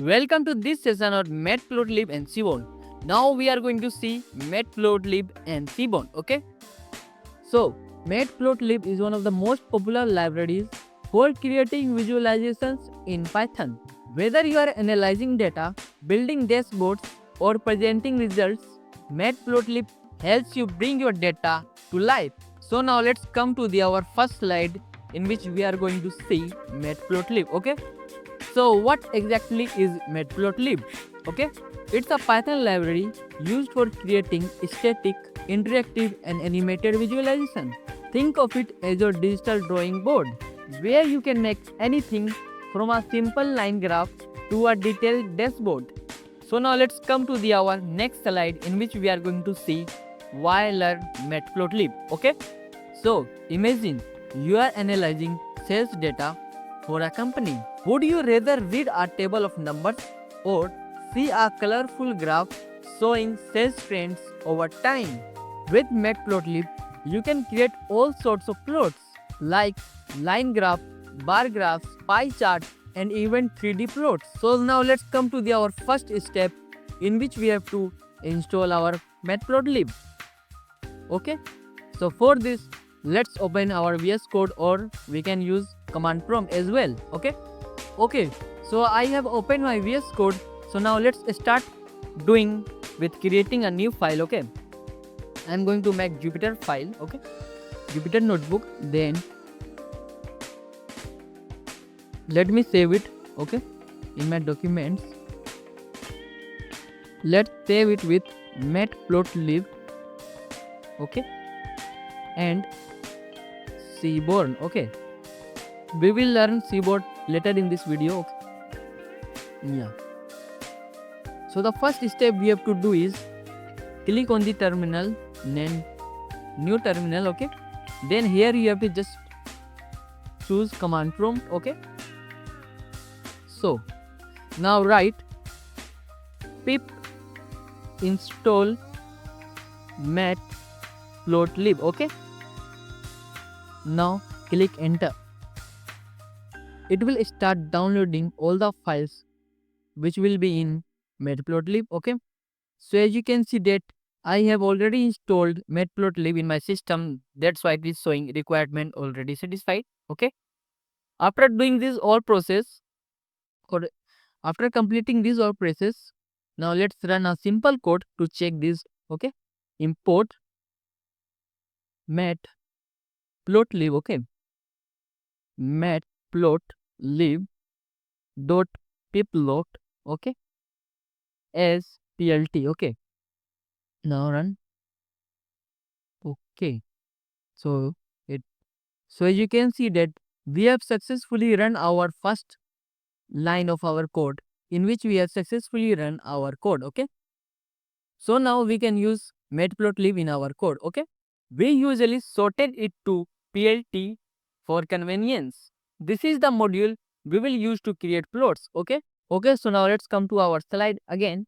Welcome to this session on Matplotlib and Seaborn. Now we are going to see Matplotlib and Seaborn. Okay. So Matplotlib is one of the most popular libraries for creating visualizations in Python. Whether you are analyzing data, building dashboards, or presenting results, Matplotlib helps you bring your data to life. So now let's come to our first slide in which we are going to see Matplotlib. Okay. So what exactly is Matplotlib? Okay, it's a Python library used for creating static, interactive and animated visualization. Think of it as your digital drawing board, where you can make anything from a simple line graph to a detailed dashboard. So now let's come to our next slide in which we are going to see why learn Matplotlib. Okay, so imagine you are analyzing sales data for a company. Would you rather read a table of numbers or see a colorful graph showing sales trends over time? With Matplotlib, you can create all sorts of plots like line graph, bar graphs, pie chart, and even 3D plots. So now let's come to our first step in which we have to install our Matplotlib. Okay, so for this, let's open our VS Code or we can use command prompt as well. Okay, so I have opened my VS Code. So now let's start doing with creating a new file. Okay, I'm going to make Jupyter file. Okay, Jupyter notebook. Then let me save it. Okay, in my documents. Let's save it with matplotlib. Okay, and Seaborn. Okay, we will learn Seaborn later in this video. Okay. Yeah. So the first step we have to do is click on the terminal, then new terminal. Okay, then here you have to just choose command prompt. Okay, so now write pip install matplotlib. Okay, now click enter. It will start downloading all the files which will be in matplotlib. Okay, so as you can see that I have already installed matplotlib in my system. That's why it is showing requirement already satisfied. Okay, after doing this all process or after completing this all process, now let's run a simple code to check this. Okay, import matplotlib. Okay, matplotlib dot pyplot. Okay, as plt. Okay, now run. Okay, so it so as you can see that we have successfully run our first line of our code in which we have successfully run our code. Okay, so now we can use matplotlib in our code. Okay, we usually sorted it to plt for convenience. This is the module we will use to create plots. Okay, so now let's come to our slide again.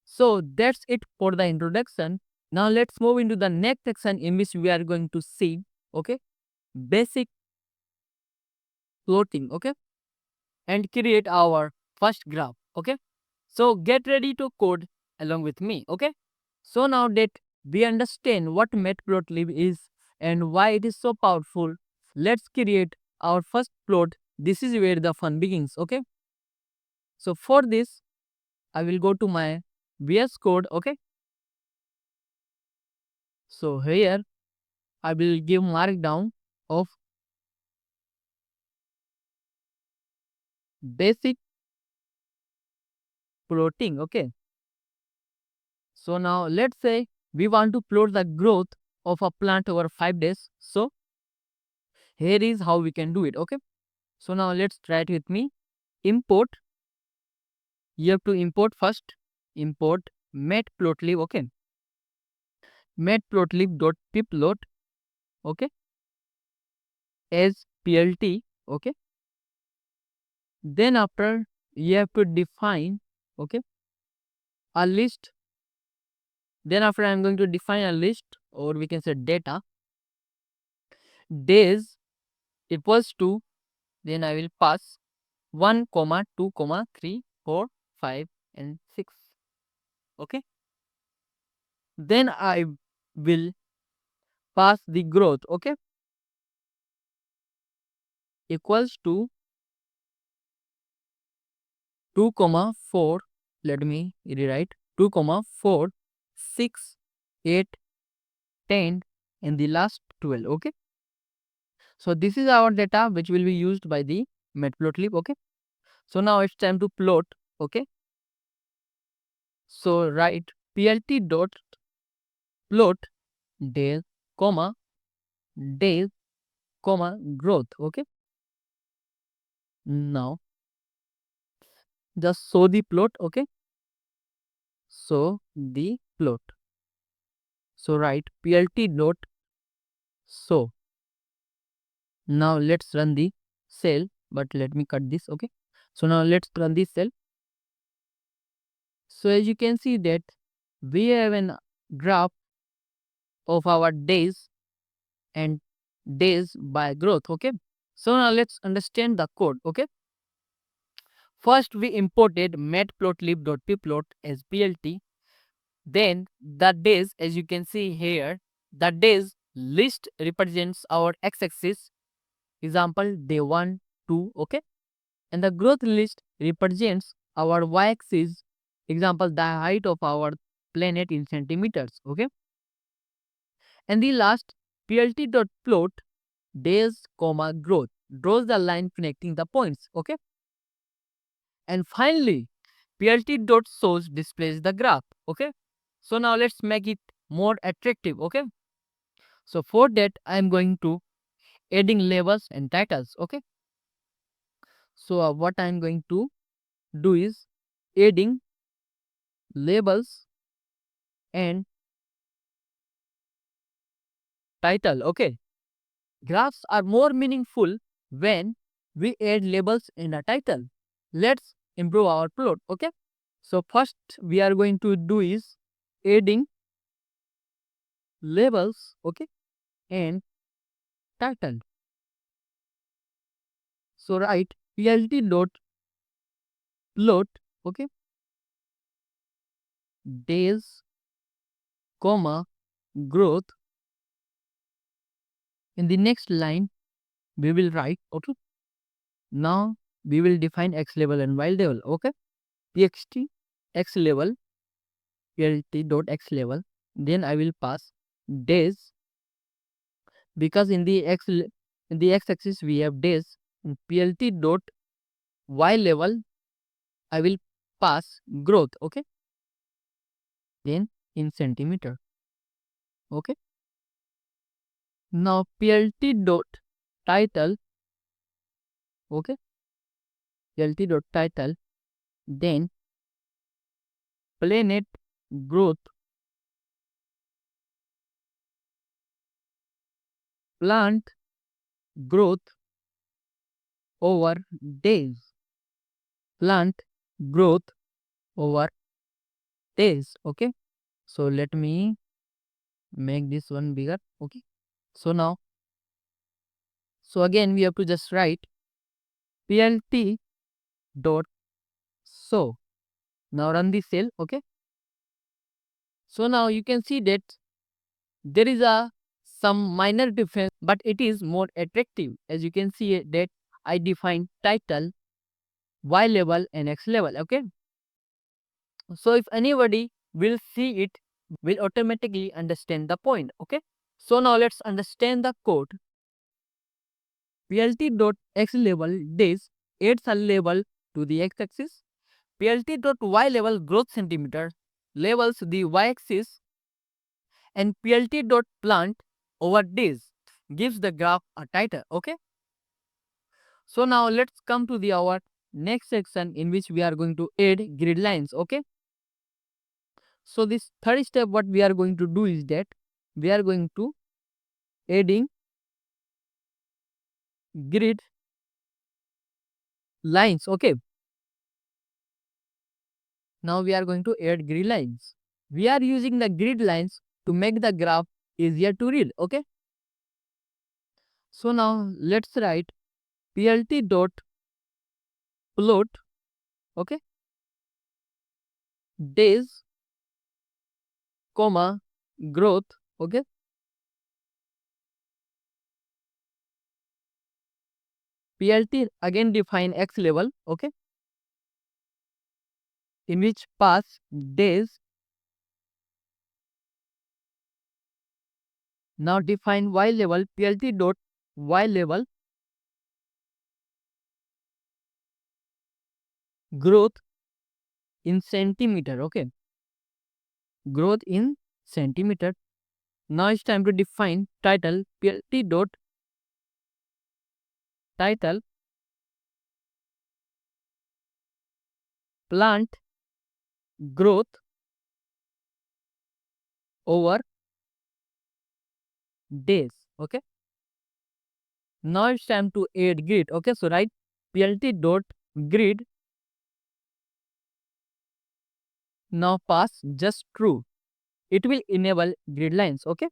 So that's it for the introduction. Now let's move into the next section in which we are going to see, okay, basic plotting. Okay, and create our first graph. Okay, so get ready to code along with me. Okay, so now that we understand what matplotlib is and why it is so powerful, let's create our first plot. This is where the fun begins. Okay, so for this I will go to my VS Code. Okay, so here I will give markdown of basic plotting. Okay, so now let's say we want to plot the growth of a plant over 5 days. So here is how we can do it. Okay, so now let's try it with me. Import, you have to import first, import matplotlib. Okay, matplotlib.pyplot. Okay, as plt. Okay, then after you have to define, okay, a list. Then after I'm going to define a list, or we can say data, days equals to, then I will pass 1 comma 2 comma 3 4 5 and 6. Okay, then I will pass the growth. Okay, equals to 2 comma 4, let me rewrite, 2 comma 4 6 8 10 and the last 12. Okay, so this is our data which will be used by the matplotlib. Okay, so now it's time to plot. Okay, so write plt dot plot days comma days comma growth. Okay, now just show the plot. Okay, so the plot, so write plt dot show. Now let's run the cell, but let me cut this. Okay, so now let's run this cell. So as you can see that we have an graph of our days and days by growth. Okay, so now let's understand the code. Okay, first we imported matplotlib.pplot as plt. Then the days, as you can see here, the days list represents our x-axis, example day 1 2. Okay, and the growth list represents our y-axis, example the height of our planet in centimeters. Okay, and the last plt.plot days comma growth draws the line connecting the points. Okay, and finally plt.shows displays the graph. Okay, so now let's make it more attractive. Okay, so for that I am going to adding labels and titles. Okay, so what I am going to do is adding labels and title. Okay, graphs are more meaningful when we add labels in a title. Let's improve our plot. Okay, so first we are going to do is adding labels. Okay, and title. So write plt dot plot. Okay, days comma growth. In the next line we will write. Okay, now we will define x level and y level. Okay, txt x level plt dot x level, then I will pass days, because in the in the x axis we have days. In plt dot y level I will pass growth. Okay, then in centimeter. Okay, now plt dot title. Okay, plt dot title, then planet growth, plant growth over days, plant growth over days. Okay, so let me make this one bigger. Okay, so now, so again we have to just write plt dot show. Now run the cell. Okay, so now you can see that there is a some minor difference, but it is more attractive. As you can see that I define title, y level and x level. Okay, so if anybody will see it, will automatically understand the point. Okay, so now let's understand the code. plt dot x level days adds a label to the x axis. plt dot y level growth centimeter labels the y axis, and plt dot plant over days gives the graph a title. Okay, so now let's come to the our next section in which we are going to add grid lines. Okay, so this third step what we are going to do is that we are going to adding grid lines. Okay, now we are going to add grid lines. We are using the grid lines to make the graph easier to read. Okay, So now let's write plt dot plot, okay, days, comma, growth, okay. PLT again define X level, okay, in which pass days. Now define Y level, PLT dot Y level, growth in centimeter, okay, growth in centimeter. Now it's time to define title, PLT dot title, plant growth over days, okay. Now it's time to add grid, okay. So write PLT dot grid. Now pass just true. It will enable grid lines, okay.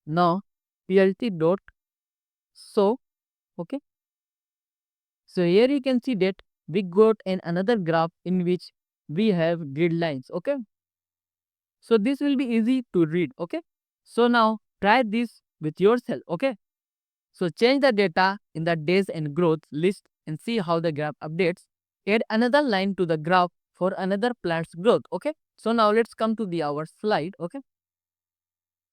Now PLT dot show, okay. So here you can see that we got another graph in which we have grid lines, okay. So this will be easy to read, okay. So now try this with yourself, okay. So change the data in the days and growth list and see how the graph updates. Add another line to the graph for another plant's growth, okay. So now let's come to the our slide, okay.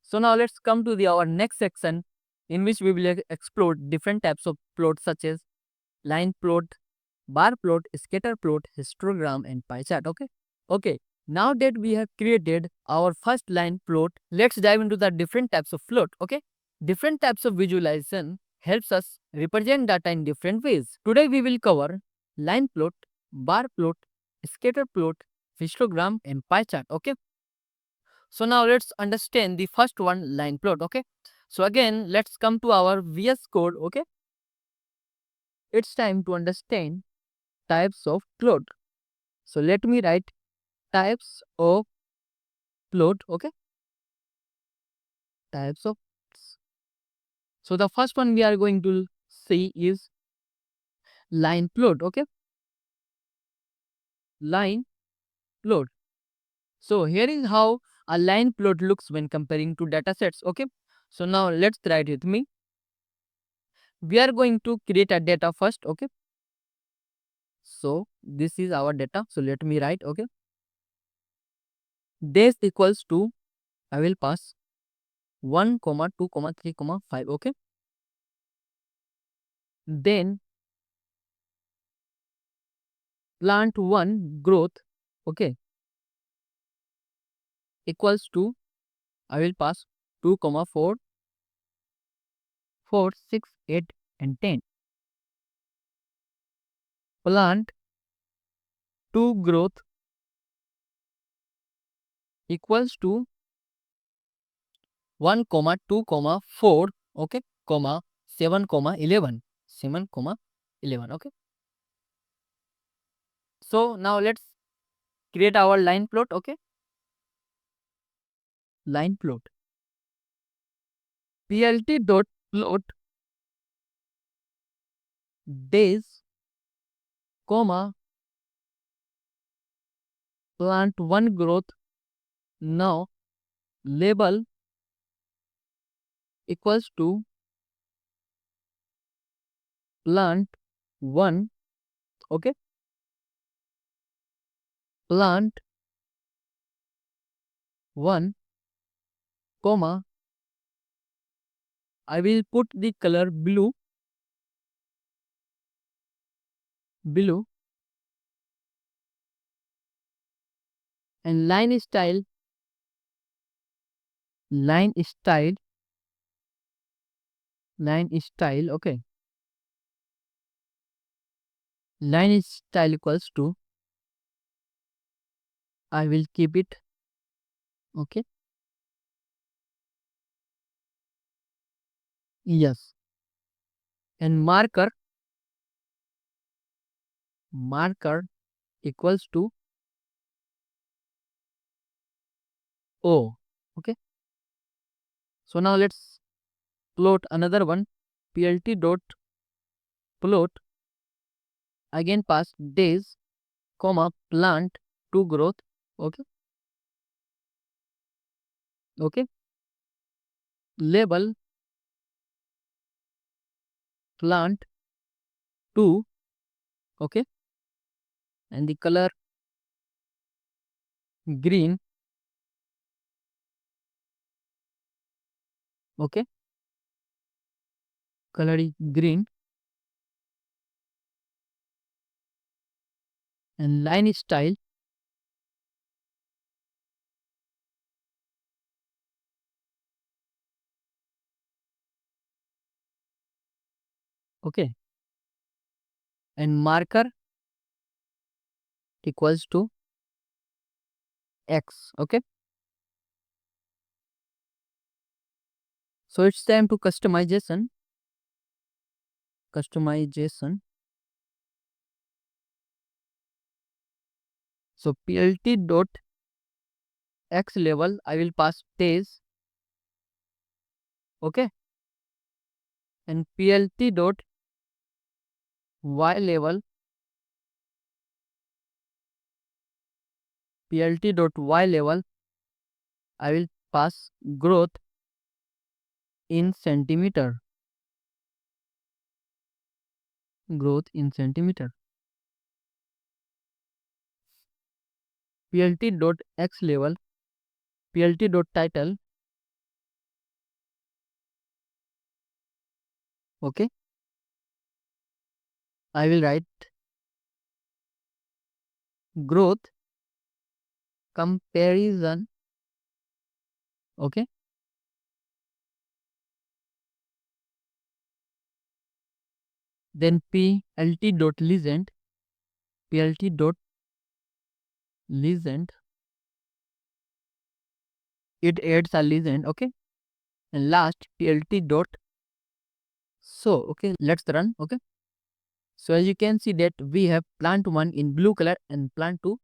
So now let's come to the our next section in which we will explore different types of plots such as line plot, bar plot, scatter plot, histogram and pie chart, okay. Okay, now that we have created our first line plot, let's dive into the different types of plot, okay. Different types of visualization helps us represent data in different ways. Today we will cover line plot, bar plot, scatter plot, histogram and pie chart, okay. So now let's understand the first one, line plot, okay. So again let's come to our VS Code, okay. It's time to understand types of plot. So let me write types of plot, okay. Types of. So the first one we are going to see is line plot, okay. Line plot. So here is how a line plot looks when comparing two data sets, okay. So now let's write it with me. We are going to create a data first, okay. So this is our data. So let me write, okay. Days equals to, I will pass 1, 2, 3, 5, okay. Then plant 1 growth, okay, equals to, I will pass 2, 4, 4, 6, 8 and 10. Plant 2 growth equals to 1, 2, 4, okay, 7, 11. 7, 11, okay. So now let's create our line plot, okay. Line plot. PLT dot plot days, comma, plant 1 growth. Now label equals to plant 1, okay. Plant 1, comma, I will put the color blue, and line style, okay. Line style equals to, I will keep it, okay. Yes. And marker equals to O, okay. So now let's plot another one, plt dot plot, again pass days, comma plant to growth. Okay, okay, label plant 2, okay, and the color green, okay, color is green, and line style, okay, and marker equals to x, okay. So it's time to customization. So plt dot x level I will pass days, okay, and plt dot y level, I will pass growth in centimeter, growth in centimeter. Plt dot x level, plt dot title, okay, I will write growth comparison, okay, then plt dot legend, plt dot legend, it adds a legend, okay, and last plt dot so, okay, let's run, okay. So as you can see that we have plant 1 in blue color and plant 2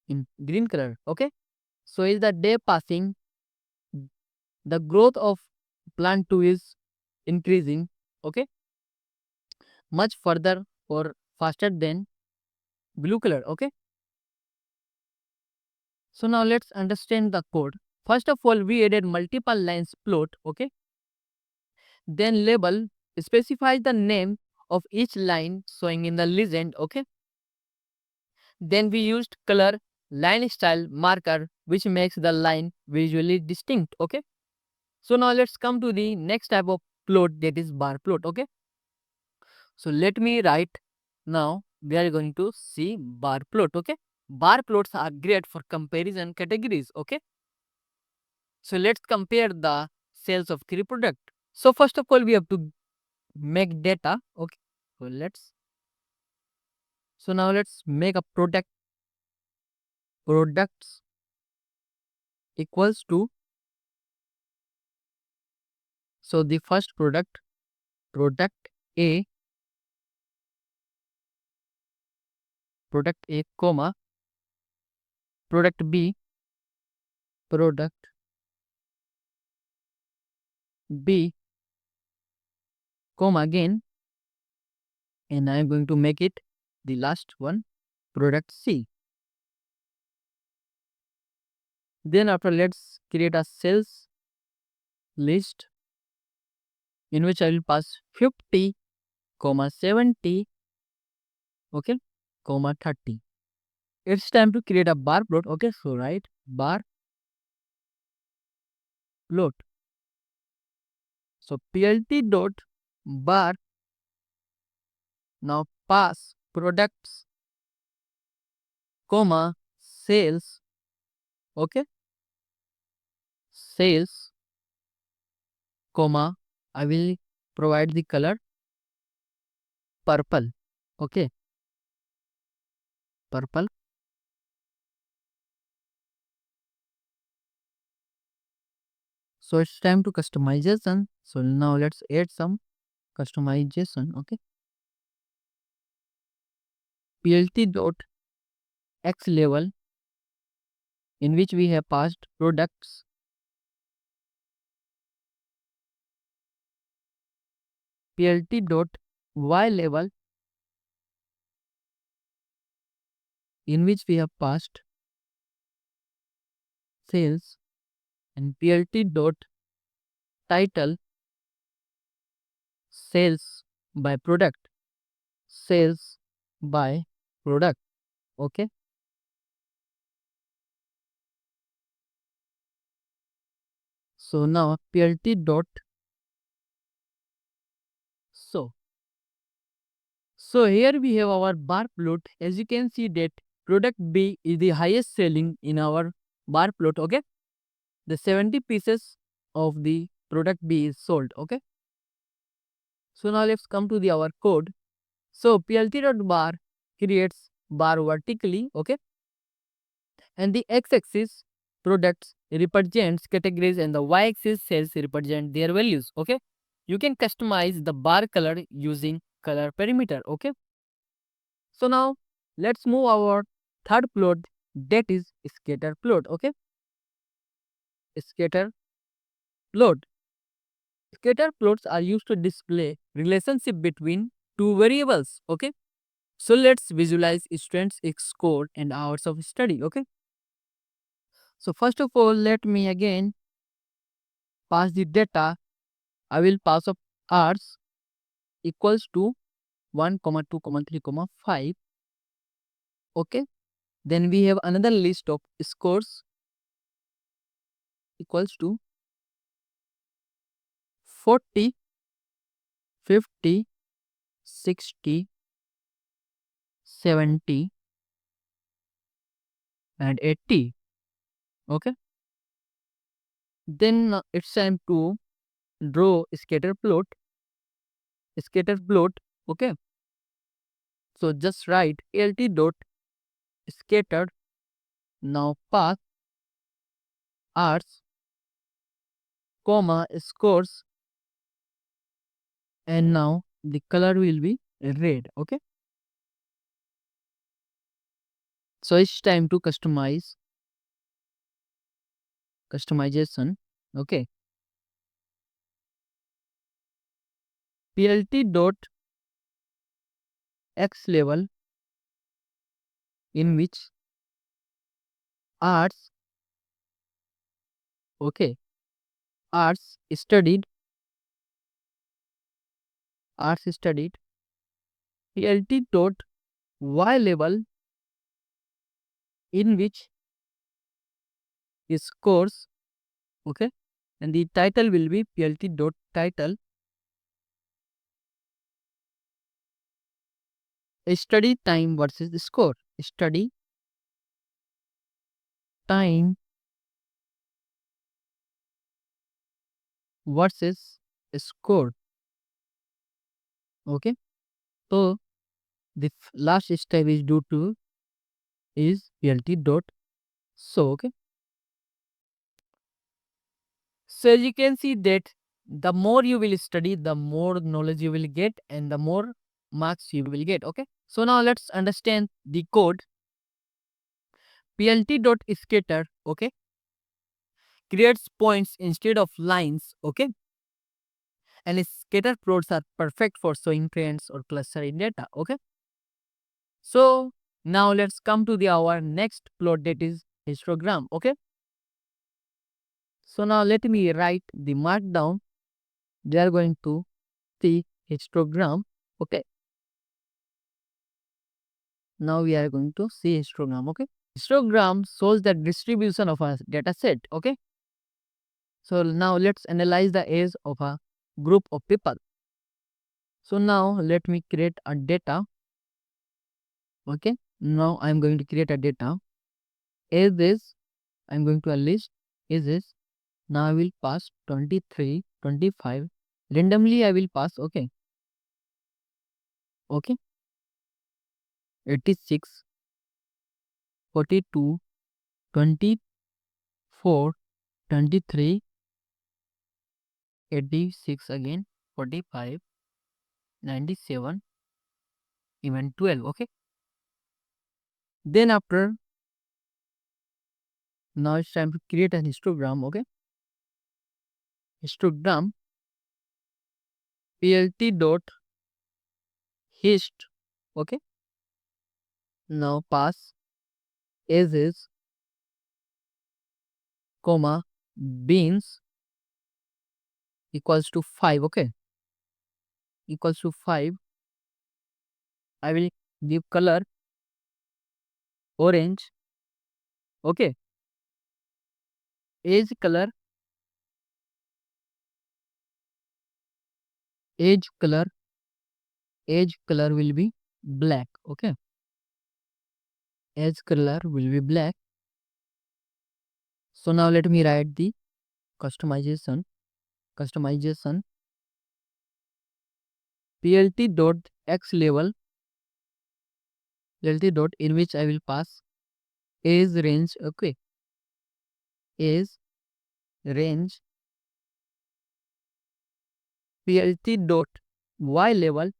in green color, okay. So is the day passing, the growth of plant 2 is increasing, okay, much further or faster than blue color, okay. So now let's understand the code. First of all, we added multiple lines plot, okay. Then label specifies the name of each line showing in the legend, okay. Then we used color line style marker which makes the line visually distinct, okay. So now let's come to the next type of plot, that is bar plot, okay. So let me write. Now we are going to see bar plot, okay. Bar plots are great for comparison categories, okay. So let's compare the sales of three product. So first of all we have to make data, okay. So now let's make a products equals to, so the first product A, comma product B, product B, comma again, and I am going to make it the last one, product C. Then after let's create a sales list in which I will pass 50, comma 70, okay, comma 30. It's time to create a bar plot, okay. So write bar plot. So plt dot bar, now pass products, comma sales, okay, sales, comma I will provide the color purple, okay, purple. So it's time to customization. So now let's add some customization, okay. Plt dot x level in which we have passed products, PLT dot Y level, in which we have passed sales, and PLT dot title, sales by product, sales by product. Okay. So now PLT dot so. So here we have our bar plot. As you can see that product B is the highest selling in our bar plot. Okay. The 70 pieces of the product B is sold. Okay. So now let's come to the our code. So PLT dot bar creates bar vertically. Okay. And the x-axis products represents categories and the y-axis sales represent their values. Okay. You can customize the bar color using color parameter. Okay. So now let's move our third plot, that is scatter plot. Okay. Scatter plot. Scatter plots are used to display relationship between two variables. Okay. So let's visualize students' score and hours of study. Okay. So first of all, let me again pass the data. I will pass of hours equals to 1, 2, 3, 5. Okay. Then we have another list of scores equals to 40, 50, 60, 70 and 80. Okay. Then it's time to draw scatter plot. Scatter plot. Okay. So just write LT dot scattered. Now path hours, comma scores, and now the color will be red. Okay. So it's time to customization. Okay. PLT dot X level, in which arts, okay, arts studied, PLT dot Y level, in which is course. Okay. And the title will be PLT dot title, study time versus score. Study time versus score. Okay. So the last step is due to is PLT dot so. Okay. So as you can see that the more you will study, the more knowledge you will get and the more marks you will get. Okay. So now let's understand the code. PLT dot scatter, okay, creates points instead of lines. Okay. And scatter plots are perfect for showing trends or clustering data. Okay. So now let's come to the our next plot, that is histogram. Okay. So now let me write the markdown. They are going to see histogram. Okay. Now we are going to see histogram. Okay. Histogram shows the distribution of a data set. Okay. So now let's analyze the age of a group of people. So now let me create a data. Okay. Now I'm going to create a data. Age is, I'm going to a list. Is this. Now I will pass 23, 25. Randomly I will pass. Okay. Okay. 86, 42, 24, 23, 86 again, 45, 97, even 12. Okay. Then after, now it's time to create an histogram. Okay. Histogram plt dot hist. Okay. Now pass ages, comma, beans equals to 5. Okay, equals to 5. I will give color orange. Okay, age color, age color, age color will be black. Okay, age color will be black. So now let me write the customization. Customization plt dot x level, plt dot in which I will pass age range. Okay, age range plt dot y level.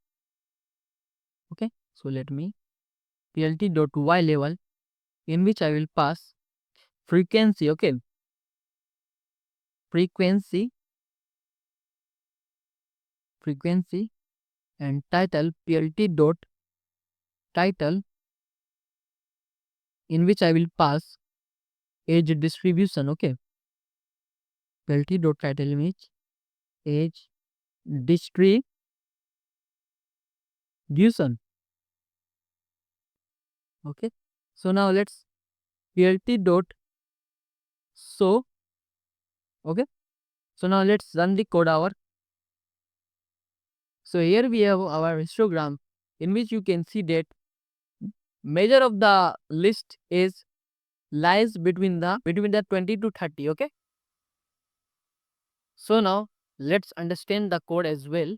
Okay, so let me plt dot y level in which I will pass frequency. Okay, frequency, frequency, and title plt dot title in which I will pass age distribution. Okay, plt dot title image age distribution. Okay, so now let's plt dot show. Okay, so now let's run the code our. So here we have our histogram in which you can see that measure of the list is lies between the 20 to 30. Okay, so now let's understand the code as well.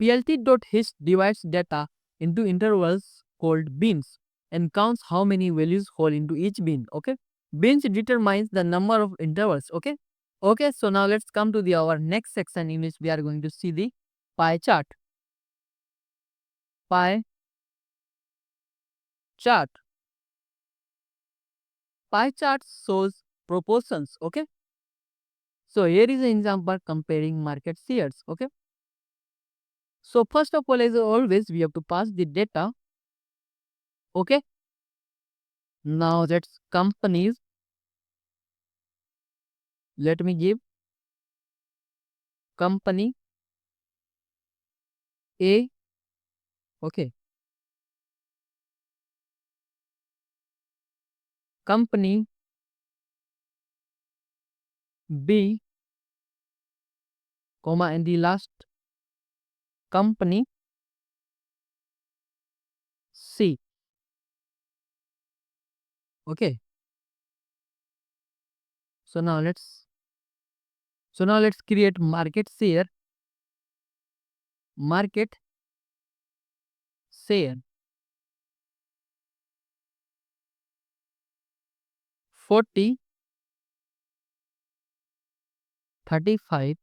plt.hist divides data into intervals called bins and counts how many values fall into each bin. Okay, bins determines the number of intervals. Okay, okay, so now let's come to the our next section in which we are going to see the pie chart. Pie chart. Pie chart shows proportions. Okay, so here is an example comparing market shares. Okay, so first of all, as always, we have to pass the data. Okay, now that's companies. Let me give company A. Okay, company B, comma, and the last company C. Okay, so now let's create market share. Market share 40, 35,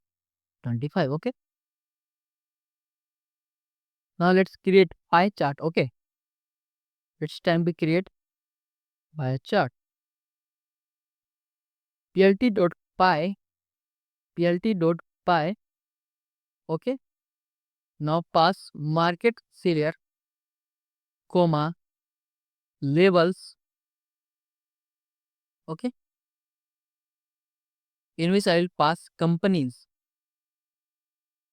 25. Okay, now let's create pie chart. Okay, it's time to create pie chart. plt.pie, plt.pie. Okay, now pass market share, comma, labels. Okay, in which I will pass companies.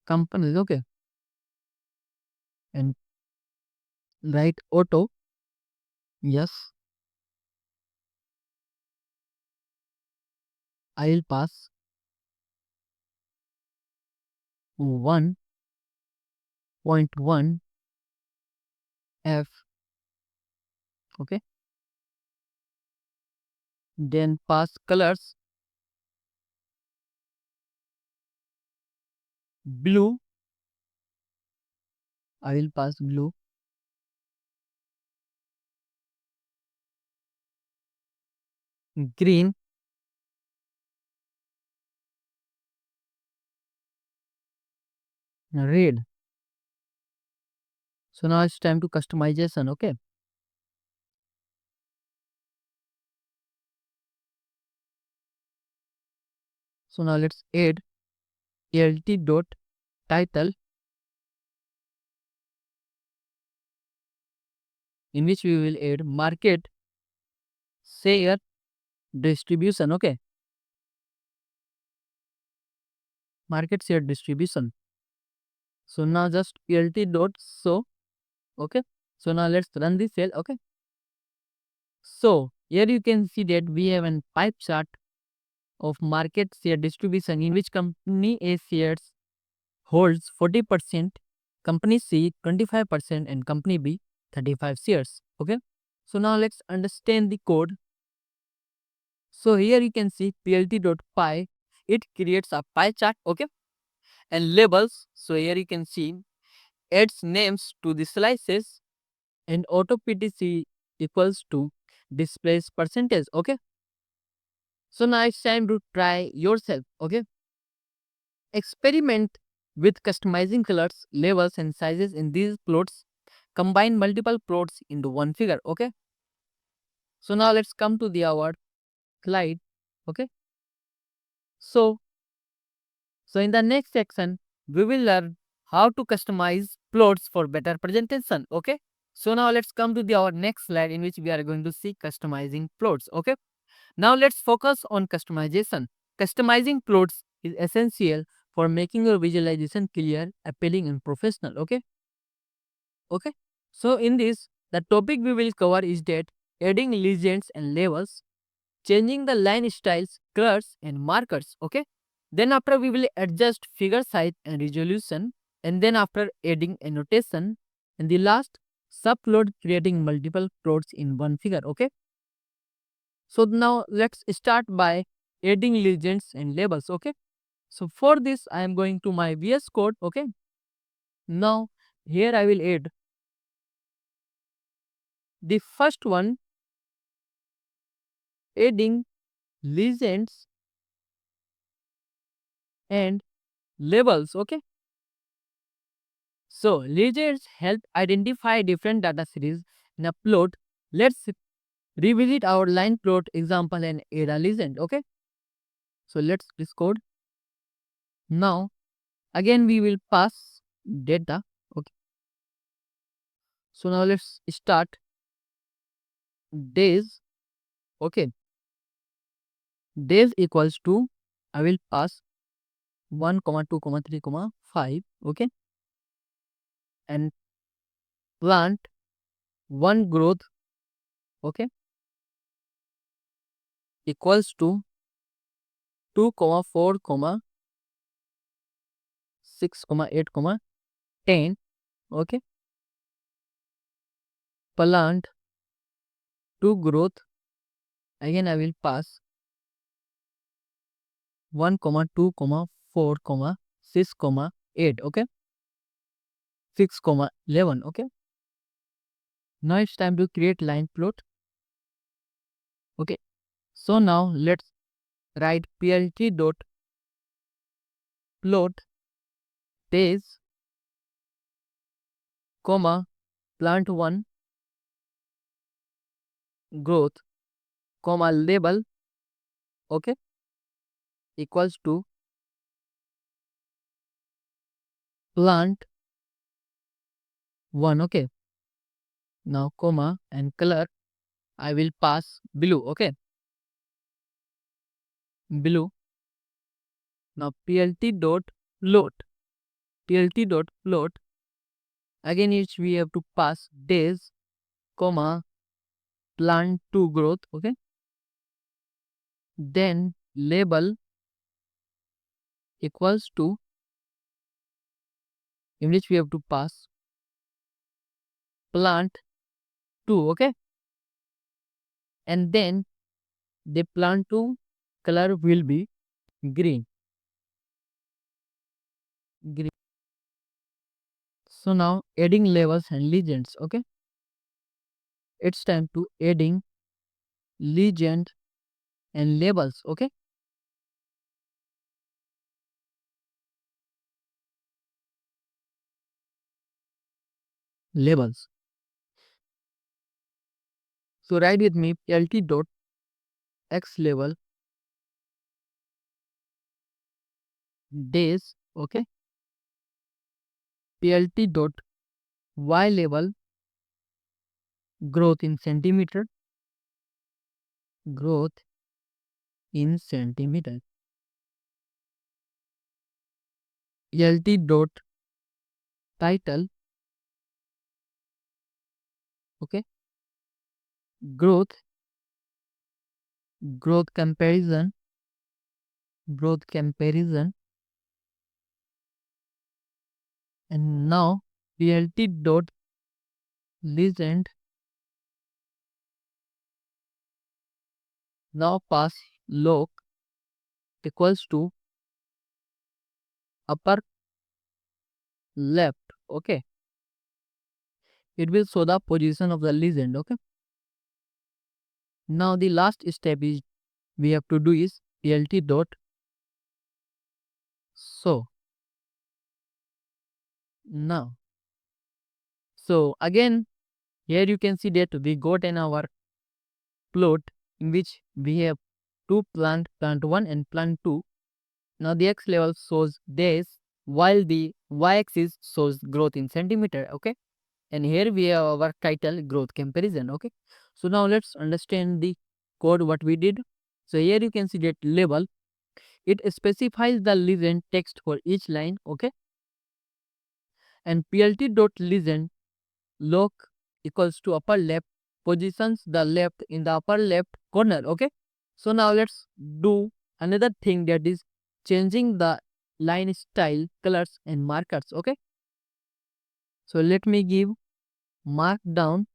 Companies. Okay, and write auto. Yes, I will pass 1.1 F. Okay, then pass colors blue. I will pass blue. Green. Red. So now it's time to customization. Okay, so now let's add lt dot title, in which we will add market share distribution. Okay, market share distribution. So now just plt dot show. Okay, so now let's run this cell. Okay, so here you can see that we have a pie chart of market share distribution, in which company A shares holds 40%, company C 25%, and company B 35 shares. Okay, so now let's understand the code. So here you can see plt.py, it creates a pie chart. Okay, and labels. So here you can see adds names to the slices, and auto ptc equals to displays percentage. Okay, so now it's time to try yourself. Okay, experiment with customizing colors, labels, and sizes in these plots. Combine multiple plots into one figure. Okay, so now let's come to the our slide. Okay, so in the next section we will learn how to customize plots for better presentation. Okay, so now let's come to the our next slide, in which we are going to see customizing plots. Okay, now let's focus on customization. Customizing plots is essential for making your visualization clear, appealing, and professional. Okay, okay, so in this, the topic we will cover is that adding legends and labels, changing the line styles, colors, and markers. Okay, then after we will adjust figure size and resolution, and then after adding annotation, and the last, subplot, creating multiple plots in one figure. Okay, so now let's start by adding legends and labels. Okay, so for this I am going to my VS Code. Okay, now here I will add the first one, adding legends and labels. Okay, so legends help identify different data series in a plot. Let's revisit our line plot example and add a legend. Okay, so let's this code. Now again we will pass data. Okay, so now let's start days. Okay, days equals to, I will pass 1 comma 2 comma 3 comma 5. Okay, and plant one growth. Okay, equals to 2 comma 4 comma 6 comma 8 comma 10. Okay, plant two growth. Again I will pass 1 comma 2 comma 4 comma 6 comma 8. Okay, 6 comma 11. Okay, now it's time to create line plot. Okay, so now let's write plt dot plot days comma plant 1 growth comma label. Okay, equals to plant 1. Okay, now comma and color I will pass blue. Okay, blue. Now plt dot plot, again each we have to pass days comma plant 2 growth. Okay, then label equals to, in which we have to pass plant 2. Okay, and then the plant 2 color will be green. Green. So now adding labels and legends. Okay, it's time to adding legend and labels. Okay, labels. So write with me lt dot x label days. Okay, PLT dot Y level growth in centimeter, growth in centimeter. LT dot title, okay, growth, growth comparison, growth comparison, and now PLT dot legend, now pass log equals to upper left, okay. It will show the position of the legend, okay. Now the last step is we have to do is PLT dot show. Now, so again here you can see that we got in our plot in which we have two plant 1 and plant 2. Now the x level shows days while the y-axis shows growth in centimeter, okay. And here we have our title growth comparison, okay. So now let's understand the code what we did. So here you can see that label, it specifies the legend text for each line, okay. And PLT dot legend log equals to upper left positions the left in the upper left corner, okay. So now let's do another thing, that is changing the line style, colors and markers, okay. So let me give mark down.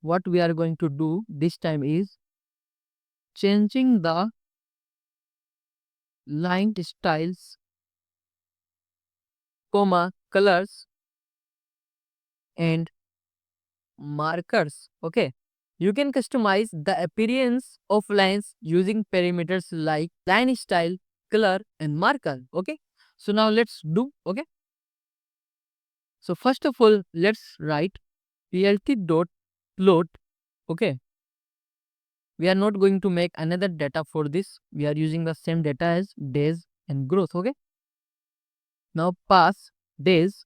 What we are going to do this time is changing the line styles, comma, colors and markers, okay. You can customize the appearance of lines using parameters like line style, color and marker, okay. So now let's do, okay. So first of all let's write PLT dot plot, okay. We are not going to make another data for this, we are using the same data as days and growth, okay. Now pass days,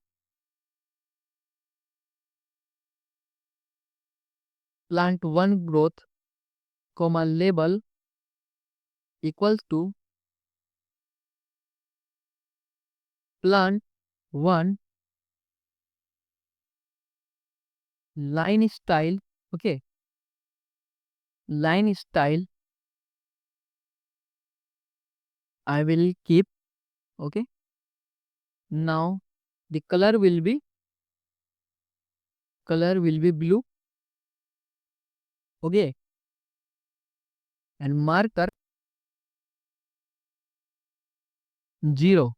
plant 1 growth, comma, label equals to plant 1 line style, okay. Line style I will keep, okay. Now the color will be blue, okay. And marker 0,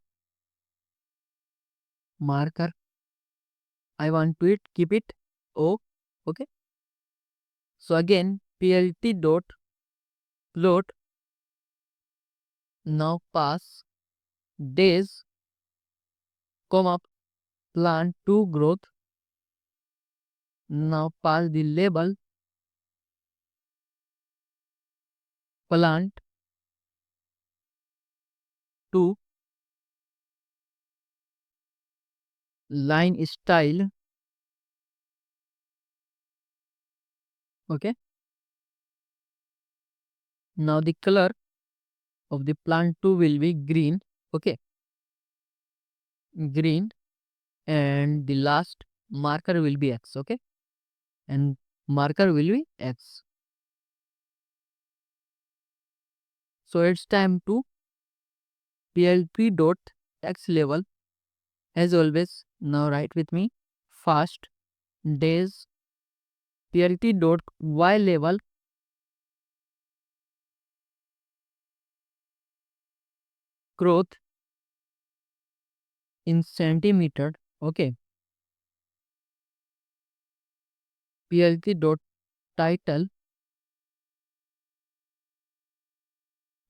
marker I want to keep it O, okay. So again PLT dot plot, now pass days, comma, plant 2 growth, now pass the label plant 2 line style, okay. Now the color of the plant 2 will be green, okay, green. And the last marker will be X, okay. And marker will be X. So it's time to PLT dot X level, as always. Now write with me fast days, PLT dot Y level growth in centimeter, okay. PLT dot title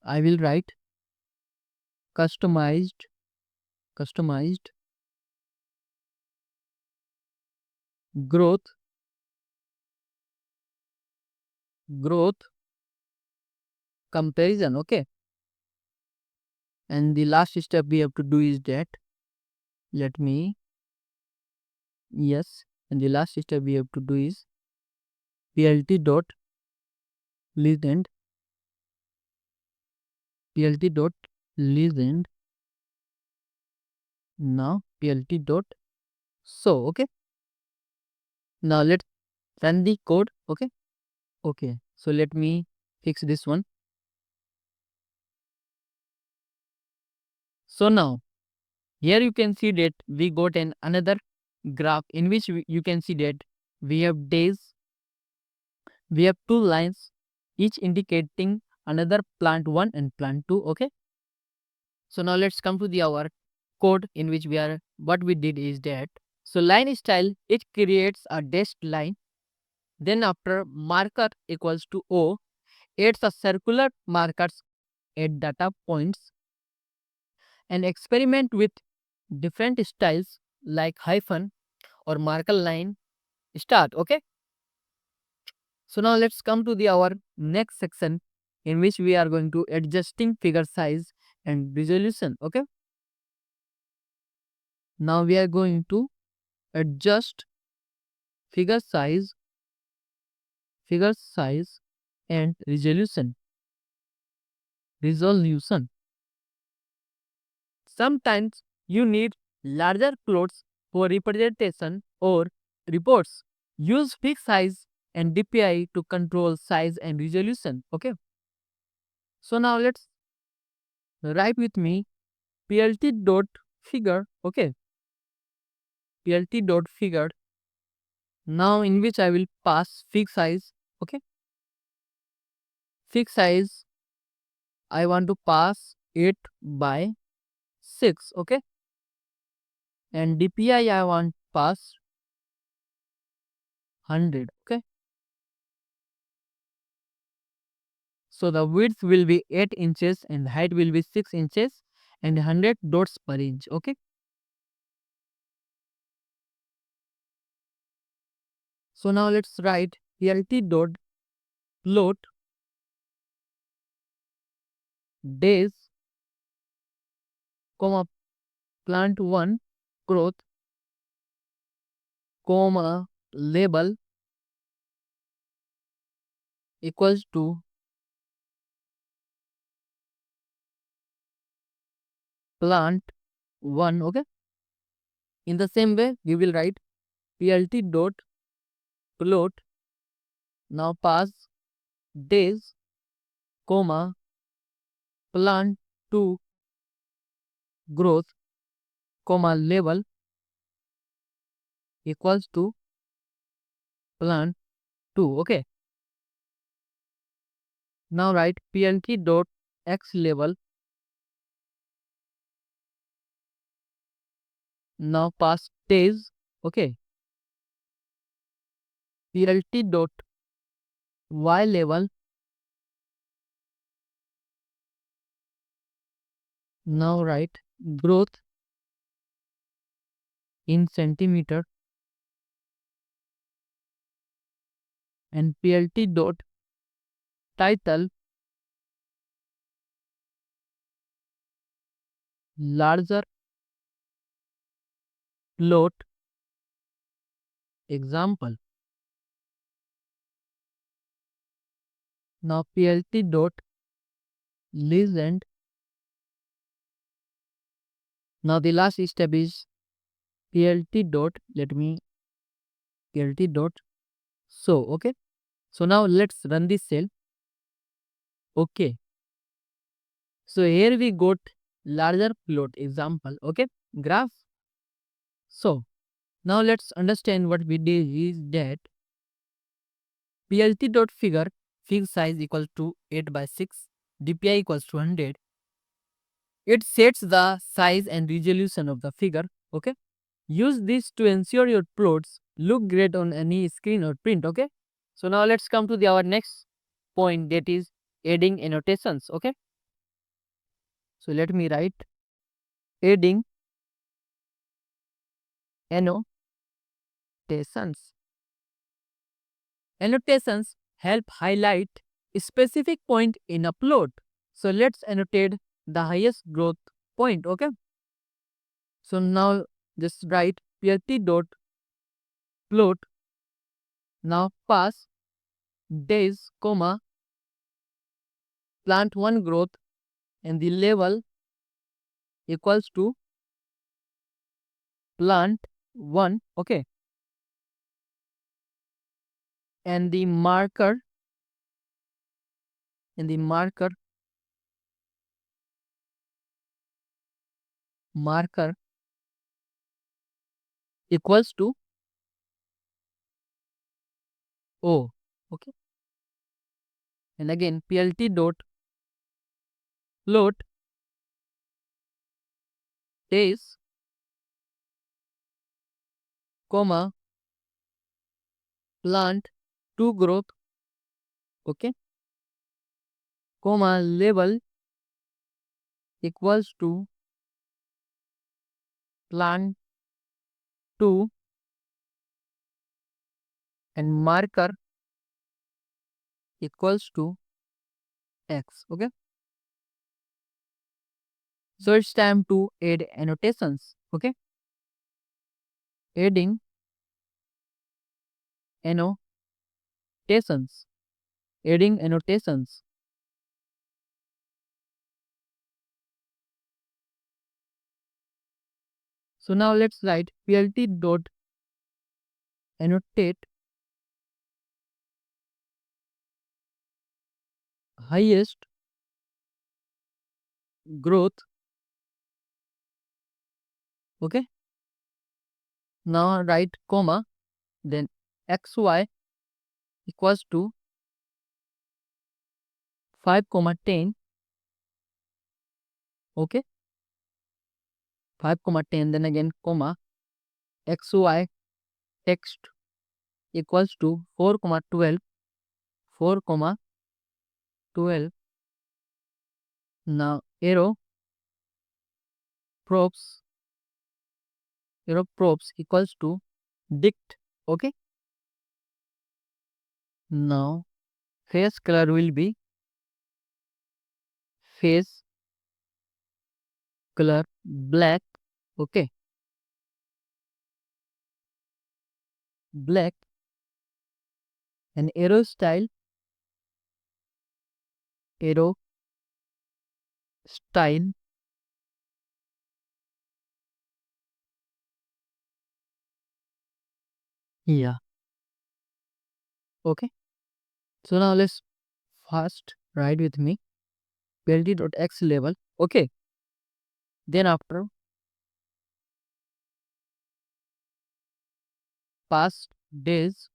I will write customized, growth, comparison, okay. And the last step we have to do is that, let me Yes, and the last step we have to do is plt dot legend, plt dot legend. Now plt dot so. Okay, now let's run the code. Okay, so let me fix this one. So now here you can see that we got another graph in which you can see that we have days, we have two lines, each indicating another plant 1 and plant 2. Okay, so now let's come to the our code in which what we did is that, so line style, it creates a dashed line, then after marker equals to O, adds a circular markers at data points, and experiment with different styles like hyphen or marker line start. Okay, so now let's come to the our next section in which we are going to adjusting figure size and resolution. Okay, now we are going to adjust figure size, and resolution. Sometimes you need larger plots for representation or reports. Use fixed size and DPI to control size and resolution. Okay, so now let's write with me plt dot figure. Okay, plt dot figure, now in which I will pass fixed size. Okay, fixed size I want to pass 8 by 6. Okay, and DPI I want pass 100. Okay, so the width will be 8 inches and height will be 6 inches and 100 dots per inch. Okay, so now let's write plt dot plot days, comma plant 1 growth, comma label equals to plant 1. Okay, in the same way we will write plt dot plot, now pass days, comma plant 2 growth, comma label equals to plant 2. Okay, now write plt dot x label, now pass days. Okay, plt dot y label, now write growth in centimeter, and plt dot title larger plot example. Now plt dot legend, now the last step is plt dot, let me plt dot so. Okay, so now let's run this cell. Okay, so here we got larger plot example. Okay, graph. So now let's understand what we did is that plt dot figure, fig size equals to 8 by 6, DPI equals to 100. It sets the size and resolution of the figure. Okay, use this to ensure your plots look great on any screen or print. Okay, so now let's come to our next point, that is adding annotations. Okay, so let me write adding annotations. Annotations help highlight a specific point in a plot. So let's annotate the highest growth point. Okay, so now just write plt dot plot now pass days, comma, plant 1 growth and the level equals to plant 1, okay, and the marker equals to O, okay, and again plt dot float days, comma, plant 2 growth, okay, comma, level equals to plant 2 and marker equals to X, okay. So it's time to add annotations, okay. Adding annotations, adding annotations. So now let's write plt dot annotate highest growth, okay. Now write comma, then xy equals to 5 comma 10, okay, 5 comma 10, then again comma xy text equals to 4 comma 12, 4 comma 12. Now props arrow props equals to dict, okay. Now face color will be face color black, okay, black, and arrow style yeah, okay. So now let's first write with me plt.x level, okay, then after past days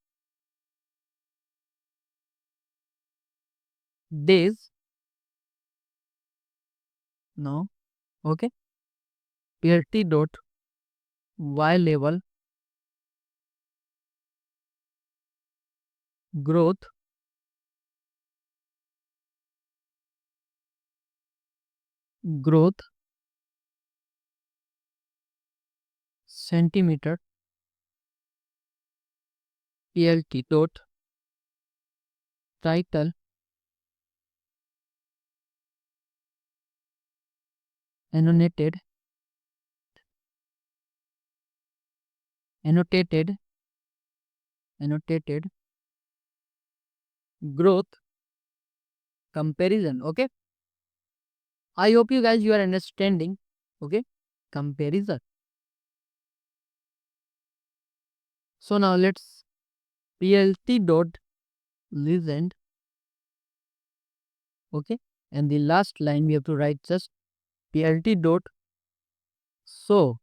now, okay, plt dot y level growth growth centimeter, plt dot title annotated annotated annotated growth comparison, okay. I hope you guys you are understanding, okay, comparison. So now let's plt dot legend, okay, and the last line we have to write just plt dot so,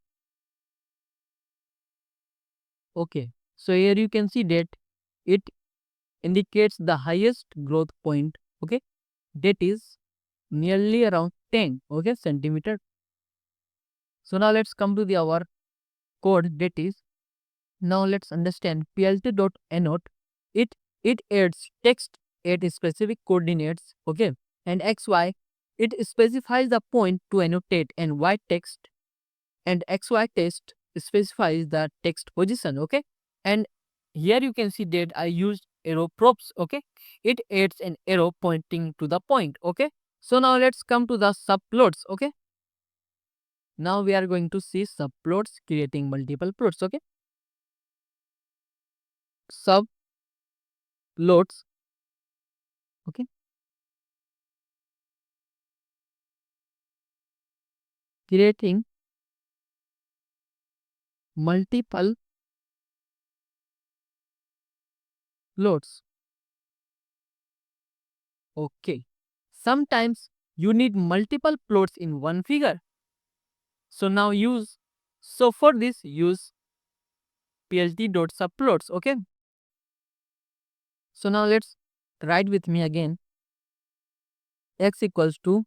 okay. So here you can see that it indicates the highest growth point, okay, that is nearly around 10, okay, centimeter. So now let's come to the our code, that is, now let's understand plt dot annotate. It adds text at specific coordinates, okay, and xy it specifies the point to annotate, and y text and xy text specifies the text position, okay. And here you can see that I used arrow props, okay. It adds an arrow pointing to the point, okay. So now let's come to the subplots, okay. Now we are going to see subplots creating multiple plots, okay. sub plots. Okay, creating multiple plots. Okay, sometimes you need multiple plots in one figure. So now use, so for this use plt dot subplots. Okay, so now let's write with me again. X equals to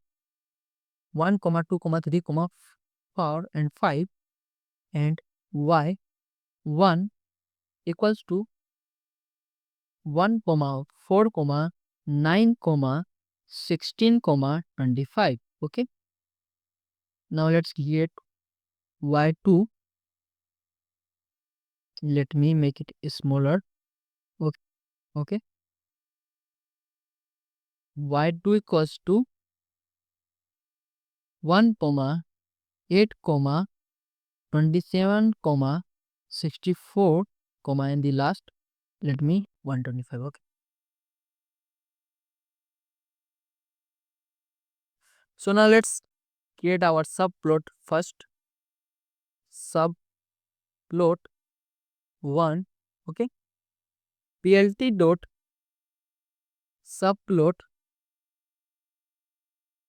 1 comma 2 comma 3 comma 4 and 5, and y 1 equals to 1 comma 4 comma 9 comma 16 comma 25. Okay, now let's create y2. Let me make it smaller. Okay, okay. Y2 equals to 1 comma 8 comma 27 comma 64 comma, and the last let me 125. Okay, so now let's create our subplot first. Subplot 1. Okay, plt dot subplot.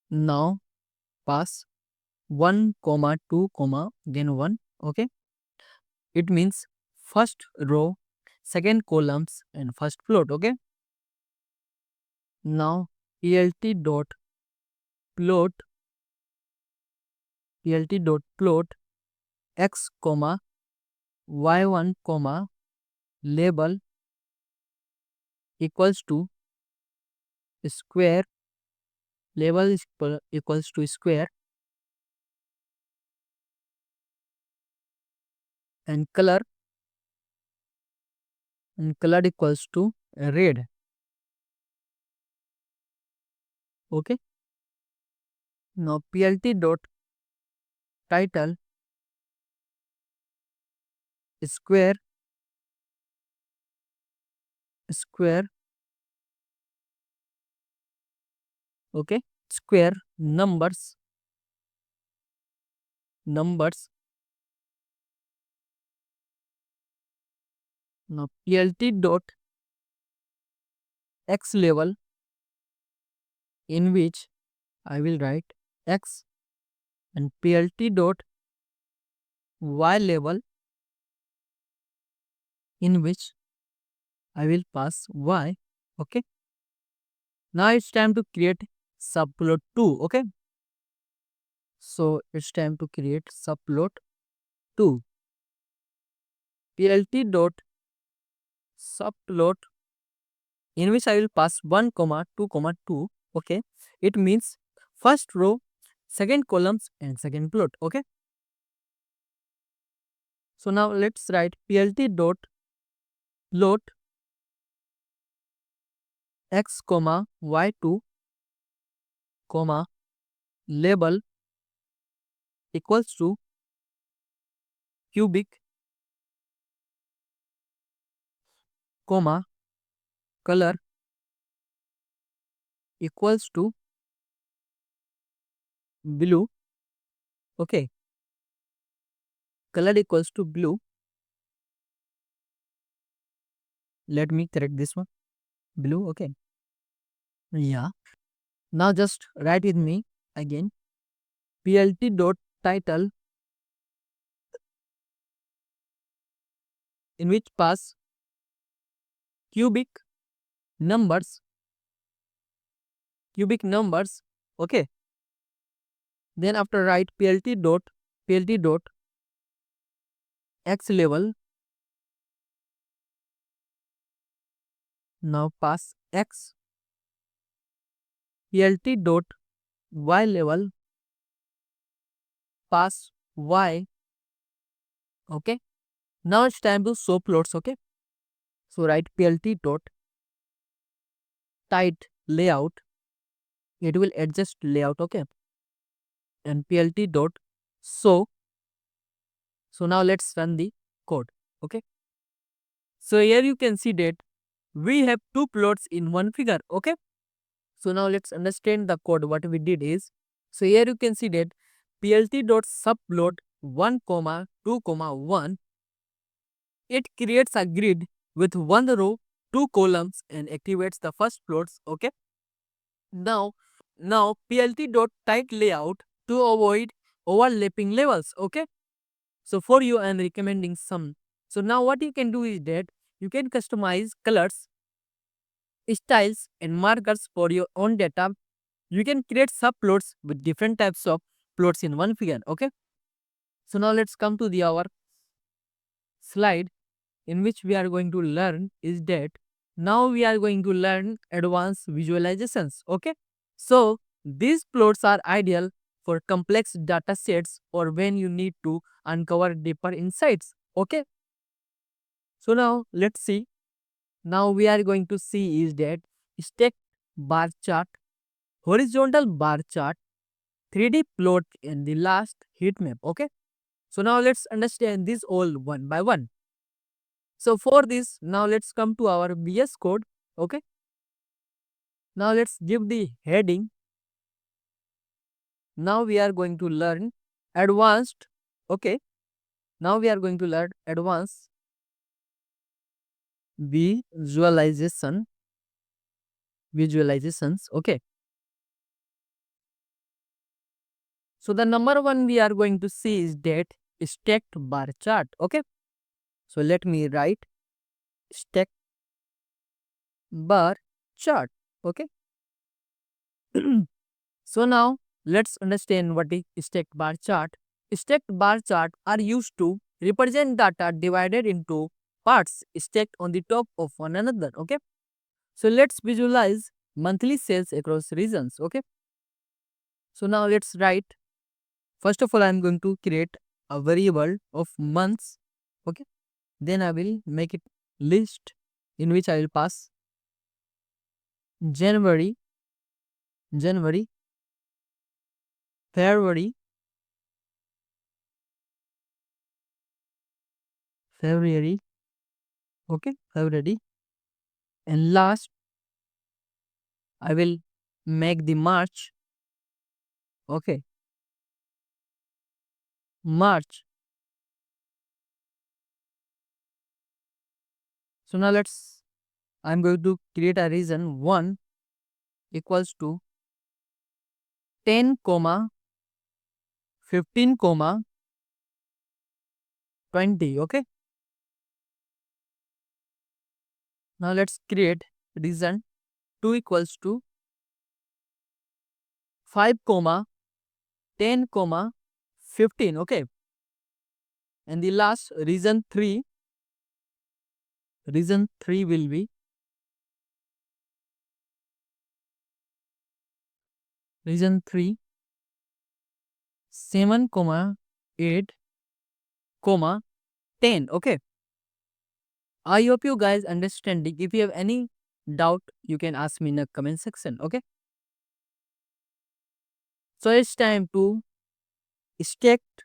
Now pass 1 comma 2 comma then 1. Okay, it means first row, second columns and first plot. Okay, now plt dot plot x comma y1 comma label equals to square. Label is equals to square, and color equals to red. Okay, now plt dot title square okay, square numbers. Now plt dot x level, in which I will write x, and plt dot y level, in which I will pass y. Okay, now it's time to create subplot 2. Okay, so it's time to create subplot 2. Plt dot subplot, in which I will pass 1 comma 2 comma 2. Okay, it means first row, second columns and second plot. Okay, so now let's write plt dot plot x comma y2 comma label equals to cubic comma color equals to blue. Okay, color equals to blue. Let me correct this one, blue. Okay, yeah, now just write with me again. Plt dot title, in which pass cubic numbers. Okay, then after write plt dot x level. Now pass x. Plt dot y level, pass y. Okay, now it's time to show plots. Okay, so write plt dot tight layout, it will adjust layout. Okay, and plt dot show. So now let's run the code. Okay, So here you can see that we have two plots in one figure. Okay. So now let's understand the code. What we did is, so here you can see that plt dot subplot 1 comma 2 comma 1, it creates a grid with one row, two columns and activates the first plots. Okay. Now, now plt dot tight layout to avoid overlapping levels. Okay. So for you, I am recommending some. So now what you can do is that you can customize colors, styles and markers for your own data. You can create subplots with different types of plots in one figure. Okay. So now let's come to the our slide in which we are going to learn is that now we are going to learn advanced visualizations. Okay. So these plots are ideal for complex data sets or when you need to uncover deeper insights. Okay. So now let's see. Now we are going to see is that stacked bar chart, horizontal bar chart, 3D plot and the last heat map. Okay. So now let's understand this all one by one. So for this, now let's come to our VS Code. Okay. Now let's give the heading. Now we are going to learn advanced. Okay. Now we are going to learn advanced visualization. Visualizations. Okay. So the number one we are going to see is that stacked bar chart. Okay. So let me write stacked bar chart. Okay. So now let's understand what is stacked bar chart. Stacked bar chart are used to represent data divided into parts stacked on the top of one another. Okay. So let's visualize monthly sales across regions. Okay. So now let's write. First of all, I'm going to create a variable of months. Okay. Then I will make it list in which I will pass January, January, February, February, okay, February, and last I will make the March, okay, March. So now I'm going to create a region 1 equals to 10 comma 15 comma 20, okay. Now let's create region 2 equals to 5 comma 10 comma 15, okay. And the last region 3 will be region 3 7 comma 8 comma 10, okay. I hope you guys understanding. If you have any doubt, you can ask me in the comment section, okay. So it's time to stacked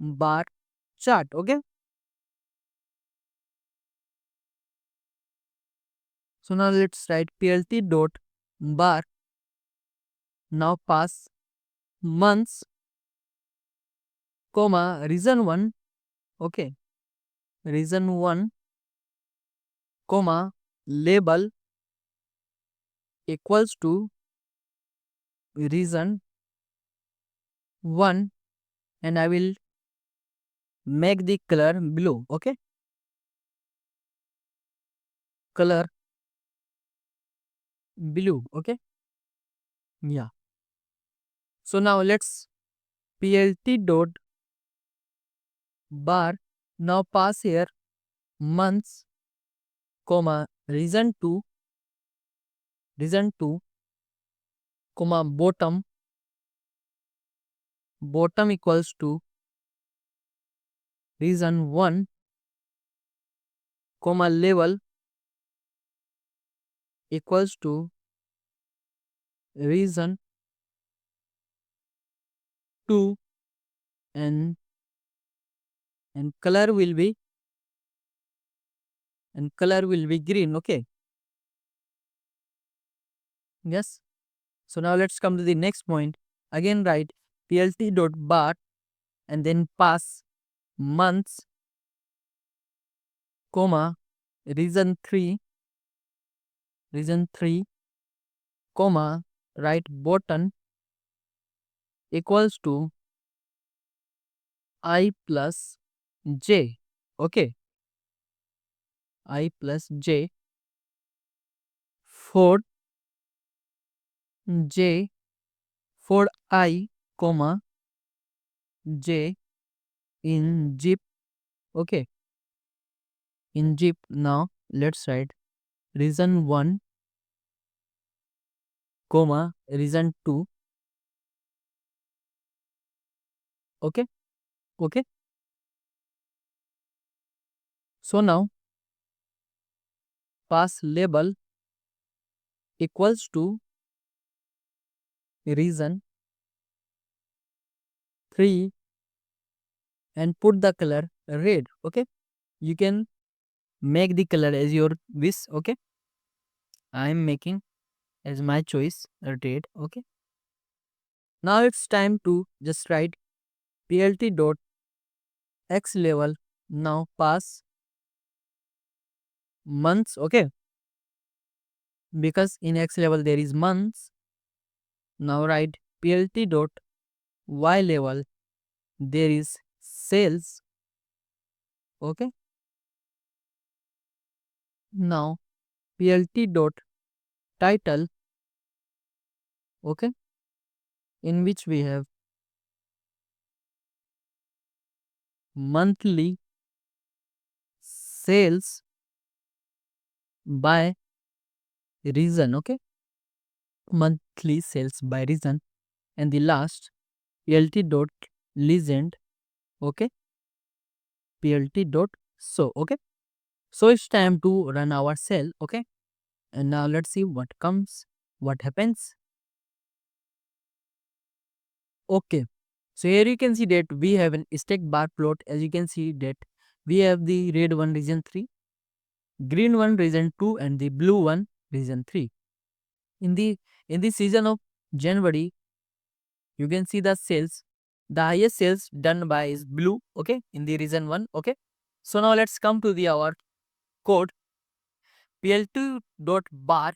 bar chart, okay. So now let's write plt dot bar. Now pass months comma region 1, okay, region 1 comma label equals to region 1 and I will make the color blue, okay, color blue, okay. Yeah. So now let's plt dot bar. Now pass here months comma region 2 comma bottom equals to region 1 comma level equals to region 2 and color will be and color will be green. Okay. Yes. So now let's come to the next point. Again write plt dot bar and then pass months, comma, region 3, comma, write button equals to I plus j. Okay. I plus j for j for I, comma, j in zip. Okay. In zip. Now let's write region 1, comma, region 2. Okay. Okay. So now pass label equals to region 3 and put the color red. Okay. You can make the color as your wish. Okay. I am making as my choice red. Okay. Now it's time to just write plt dot x level. Now pass months. Okay. Because in x level there is months. Now write plt dot y level. There is sales. Okay. Now plt dot title. Okay. In which we have monthly sales by region. Okay. Monthly sales by region. And the last plt dot legend. Okay. plt dot so. Okay. So it's time to run our cell. Okay. And now let's see what comes, what happens. Okay. So here you can see that we have an stack bar plot. As you can see that we have the red one region 3, green one region 2 and the blue one region 3. In the season of January, you can see the sales. The highest sales done by is blue. Okay. In the region 1. Okay. So now let's come to the our code. pl2 dot bar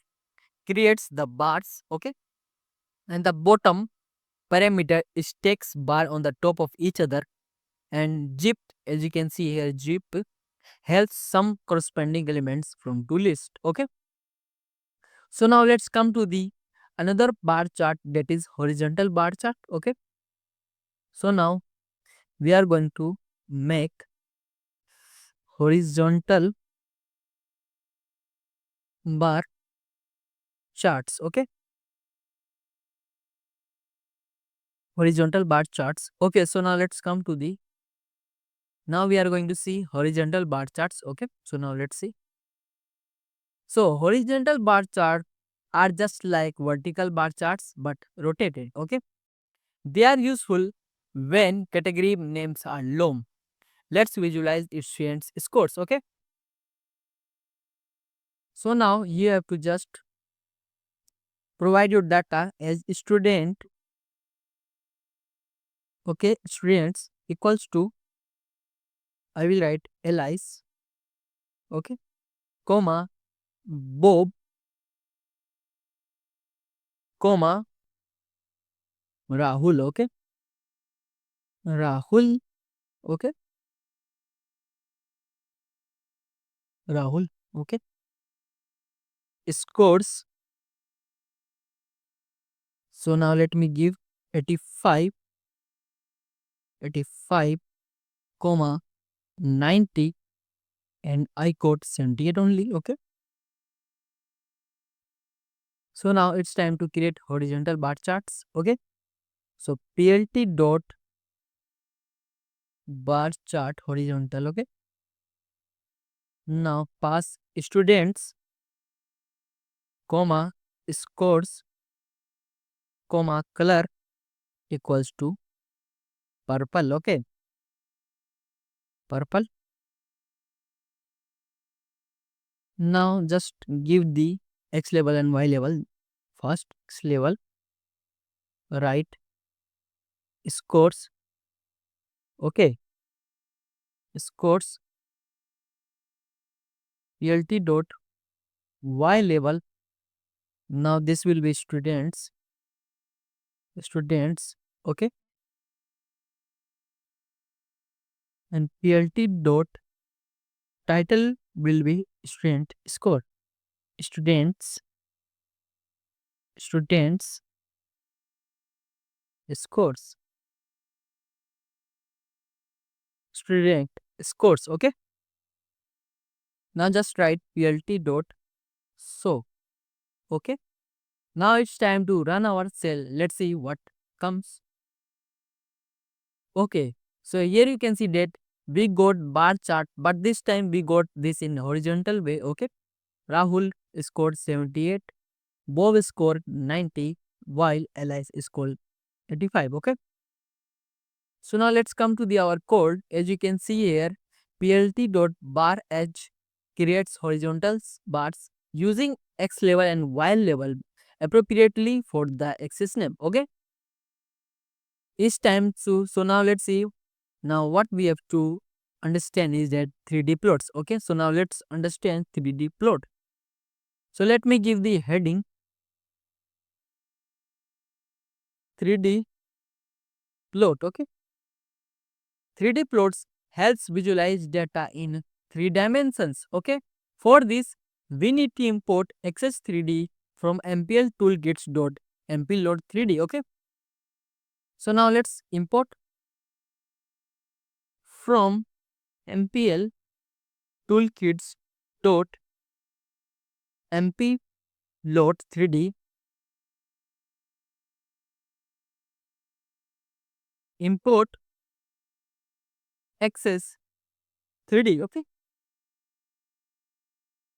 creates the bars. Okay. And the bottom parameter is text bar on the top of each other, and zip, as you can see here, zip has some corresponding elements from to list. Okay. So now let's come to the another bar chart, that is horizontal bar chart. Okay. So now we are going to make horizontal bar charts. Okay. Horizontal bar charts. Okay. So now let's come to the, now we are going to see horizontal bar charts. Okay. So now let's see. So horizontal bar charts are just like vertical bar charts but rotated. Okay. They are useful when category names are long. Let's visualize its students' scores. Okay. So now you have to just provide your data as student. Okay. Students equals to, I will write Alice. Okay. Comma Bob, comma Rahul. Okay. Rahul. Okay. Rahul. Okay. Scores. So now let me give 85, 85, comma 90, and I got 78 only. Okay. So now it's time to create horizontal bar charts. Okay. So plt dot bar chart horizontal. Okay. Now pass students, comma scores, comma color equals to purple. Okay. Purple. Now just give the x level and y level. First x level, write scores. Okay, scores plt dot y level. Now this will be students. Okay, and plt dot title will be student score. Students scores. Student scores. Okay, now just write plt dot so. Okay, now it's time to run our cell. Let's see what comes. Okay, so here you can see that we got bar chart, but this time we got this in horizontal way. Okay, Rahul scored 78, Bob scored 90, while Alice scored 85. Okay, so now let's come to the our code. As you can see here, plt dot bar edge creates horizontal bars using x level and y level appropriately for the axis name. Okay, each time. So now let's see. Now what we have to understand is that 3D plots. Okay, so now let's understand 3D plot. So let me give the heading 3D plot. Okay, 3D plots helps visualize data in 3 dimensions. Okay, for this we need to import access 3D from mpl toolkits.mpload 3D. Okay, so now let's import from mpl toolkits.mpload 3D. Import access 3D. Okay,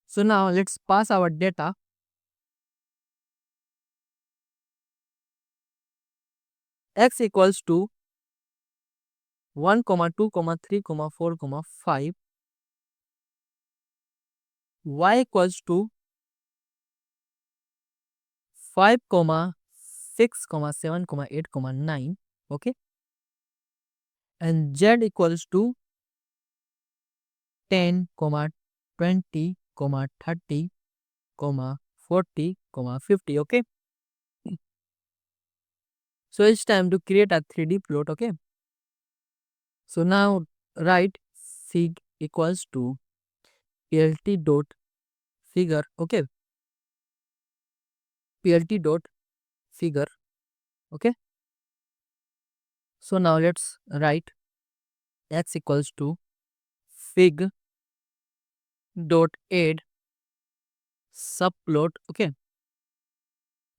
so now let's pass our data. X equals to 1, 2, 3, 4, 5. Y equals to 5, 6, 7, 8, 9. Okay, and Z equals to 10, 20, 30, 40, 50. Okay, so it's time to create a 3D plot. Okay, so now write fig equals to plt dot figure. Okay, plt dot figure. Okay, so now let's write x equals to fig dot add subplot. Okay,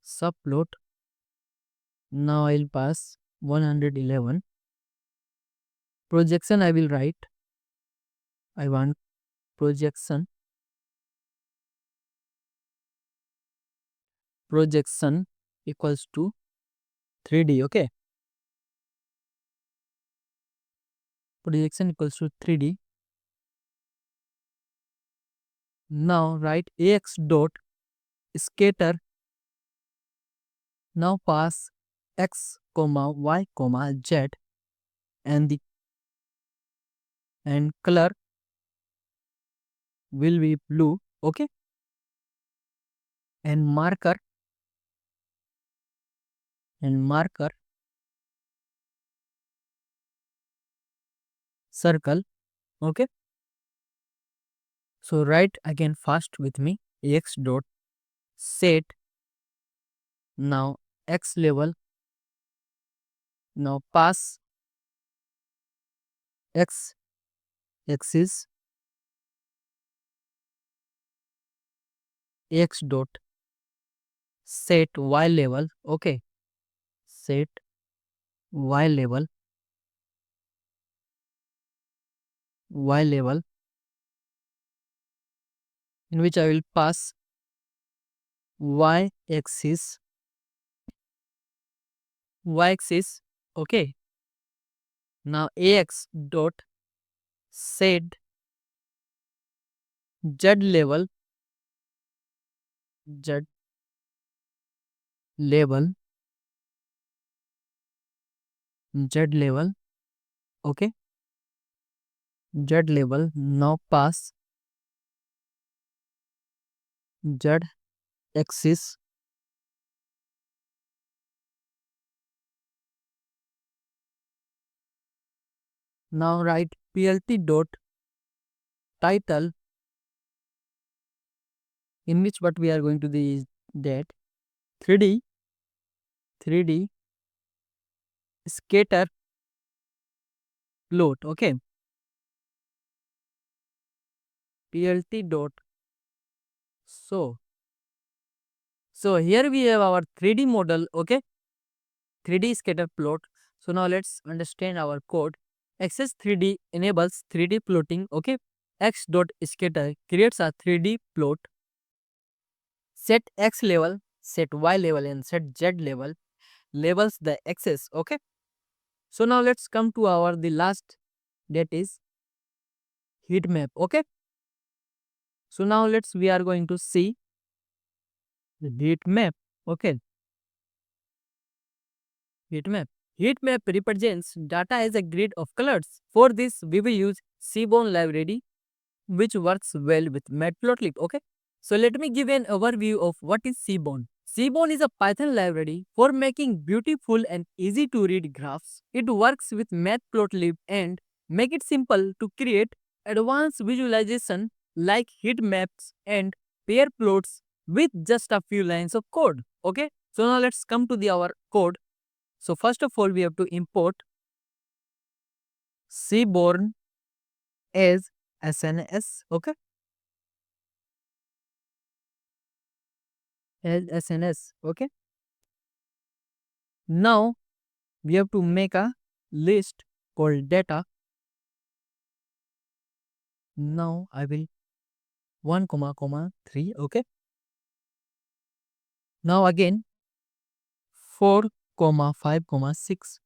subplot. Now I'll pass 111. Projection I will write. I want projection. Projection equals to 3D. Okay, projection equals to 3D. Now write ax dot scatter. Now pass x comma y comma z and the and color will be blue. Okay, and marker circle. Okay, so write again fast with me. Ax dot set. Now x level. Now pass x axis. X dot set y level. Okay, set y level. Y level in which I will pass y axis. Y axis. Okay, now ax dot set z level. Z level, Z level, okay, Z level. Now pass Z axis. Now write PLT dot title, in which what we are going to do is that 3D 3D scatter plot. Okay, PLT dot. So here we have our 3D model. Okay, 3D scatter plot. So now let's understand our code. Access 3D enables 3D plotting. Okay, x dot scatter creates a 3D plot. Set x level, set y level, and set z level labels the axis. Okay, so now let's come to our the last, that is heat map. Okay, so now we are going to see the heat map. Okay, heat map. Heat map represents data as a grid of colors. For this, we will use Seaborn library, which works well with Matplotlib. Okay, so let me give an overview of what is Seaborn. Seaborn is a Python library for making beautiful and easy to read graphs. It works with Matplotlib and make it simple to create advanced visualization like heat maps and pair plots with just a few lines of code. Okay, so now let's come to our code. So first of all, we have to import Seaborn as SNS. Okay, as SNS. Okay, now we have to make a list called data. Now I will 1 comma 3. Okay, now again 4 5 6.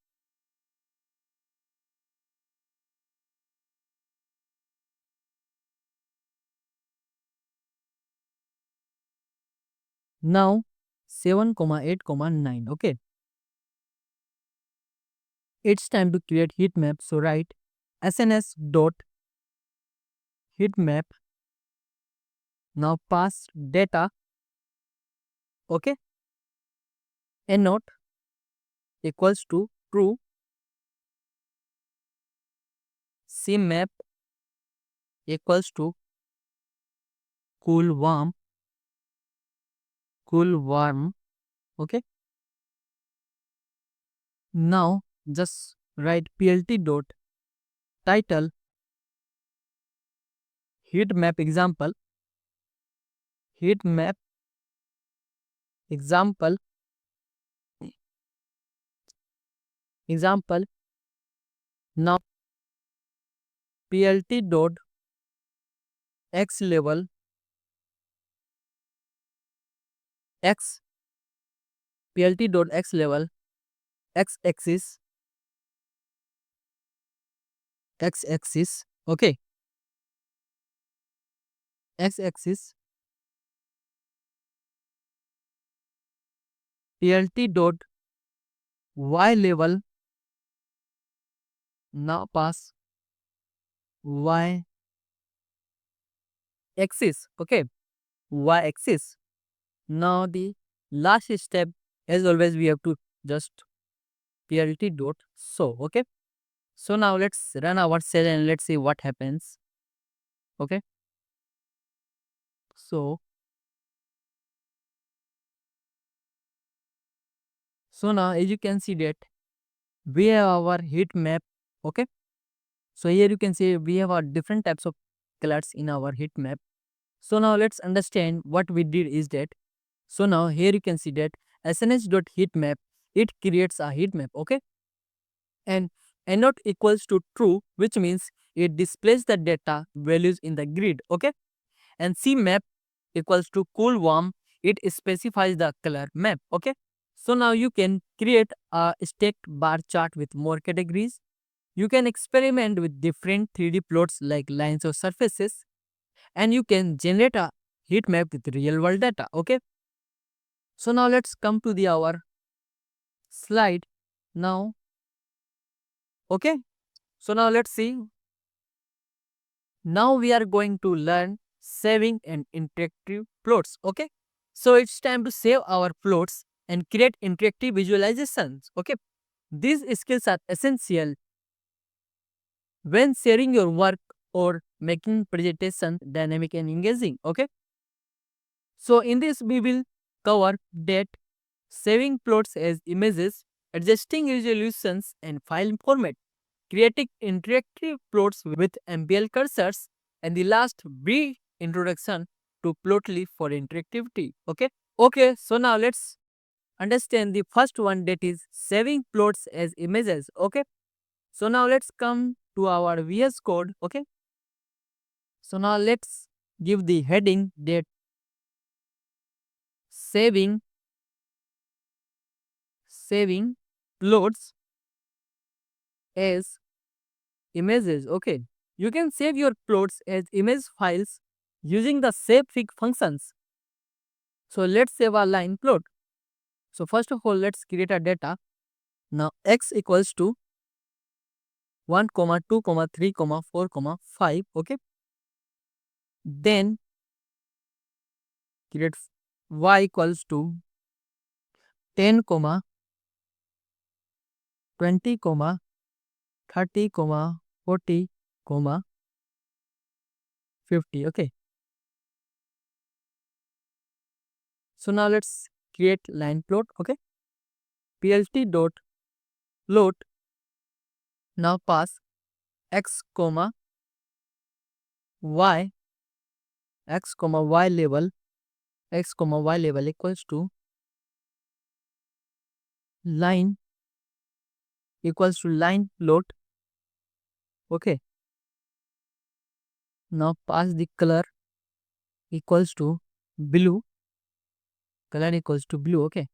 Now 7 8 9. Okay, it's time to create heat map. So write sns dot heat map. Now pass data. Okay, and not equals to true. CMap equals to cool warm. Okay, now just write plt dot title heat map example, heat map example, example. Now plt dot x level, x plt dot x level, x axis, x axis. Okay, x axis, plt dot y level. Now pass y axis. Okay, y axis. Now the last step, as always, we have to just plt dot show. Okay, so now let's run our cell and let's see what happens. Okay, so now as you can see that we have our heat map. Okay, so here you can see we have our different types of colors in our heat map. So now let's understand what we did is that. So now here you can see that sns.heatmap, it creates a heat map. Okay, and not equals to true, which means it displays the data values in the grid. Okay, and cmap equals to cool warm, it specifies the color map. Okay, so now you can create a stacked bar chart with more categories. You can experiment with different 3D plots like lines or surfaces, and you can generate a heat map with real world data. Okay, So now let's come to the our slide now. Okay. So now let's see. Now we are going to learn saving and interactive plots. Okay. So it's time to save our plots and create interactive visualizations. Okay. These skills are essential when sharing your work or making presentation dynamic and engaging. Okay. So in this we will cover that saving plots as images, adjusting resolutions and file format, creating interactive plots with MPL cursors, and the last brief introduction to Plotly for interactivity. Okay. Okay. So now let's understand the first one, that is saving plots as images. Okay. So now let's come to our VS Code. Okay. So now let's give the heading that saving plots as images. Okay. You can save your plots as image files using the savefig functions. So let's save a line plot. So first of all, let's create a data. Now x equals to 1, 2, 3, 4, 5. Okay. Then create y equals to 10, 20, 30, 40, 50. Okay. So now let's create line plot. Okay. plt dot plot. Now pass x, y, y label, y label equals to line plot. Okay. Now pass the color equals to blue. Okay.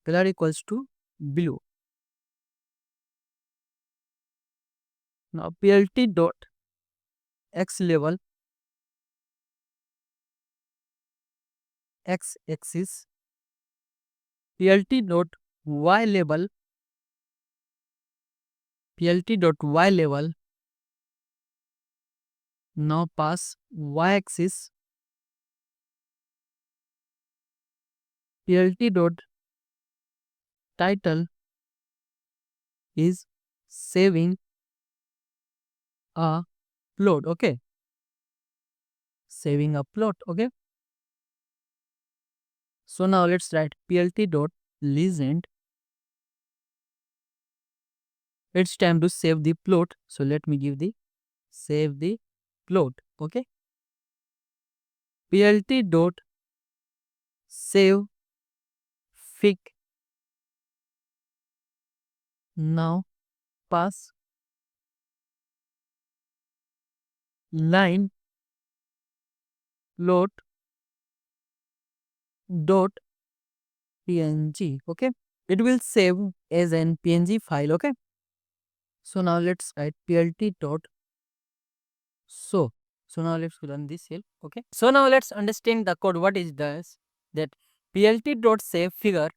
Color equals to blue. Now plt dot x label, x axis, plt dot y label, now pass y axis, plt dot title is saving a plot. Okay. Saving a plot. Okay. So now let's write plt dot legend. It's time to save the plot. So let me give the save the plot. Okay. plt dot save fig. Now pass line plot dot png. Okay. It will save as an png file. Okay. So now let's write plt dot so. So now let's run this cell. Okay. So now let's understand the code. What is this? That plt dot save figure.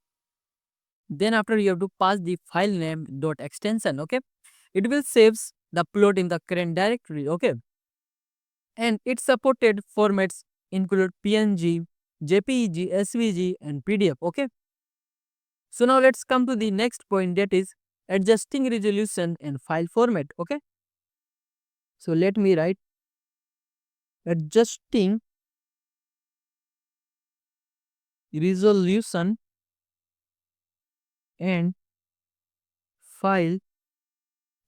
Then after you have to pass the file name dot extension. Okay. It will saves the plot in the current directory. Okay. And its supported formats include PNG, JPEG, SVG, and PDF. Okay. So now let's come to the next point, that is adjusting resolution and file format. Okay. So let me write adjusting resolution and file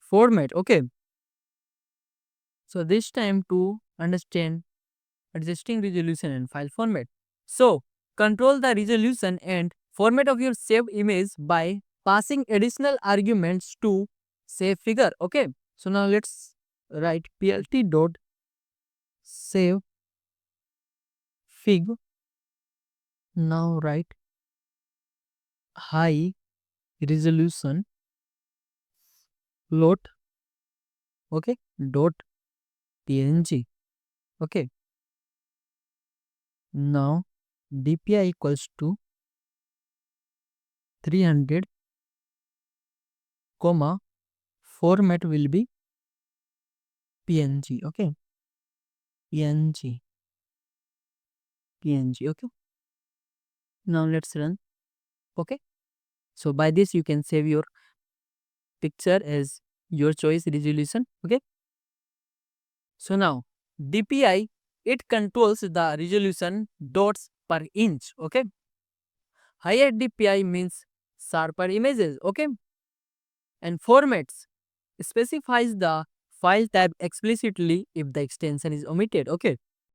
format. Okay. So this time to understand adjusting resolution and file format. So control the resolution and format of your saved image by passing additional arguments to save figure. Okay. So now let's write plt dot save fig. Now write high resolution plot. Okay. Dot png. Okay. Now DPI equals to 300, comma, format will be PNG. Okay, PNG, PNG. Okay, now let's run. Okay, so by this you can save your picture as your choice resolution. Okay, so now DPI, it controls the resolution dots per inch. Okay, higher DPI means sharper images. Okay, and formats specifies the file type explicitly if the extension is omitted. Okay,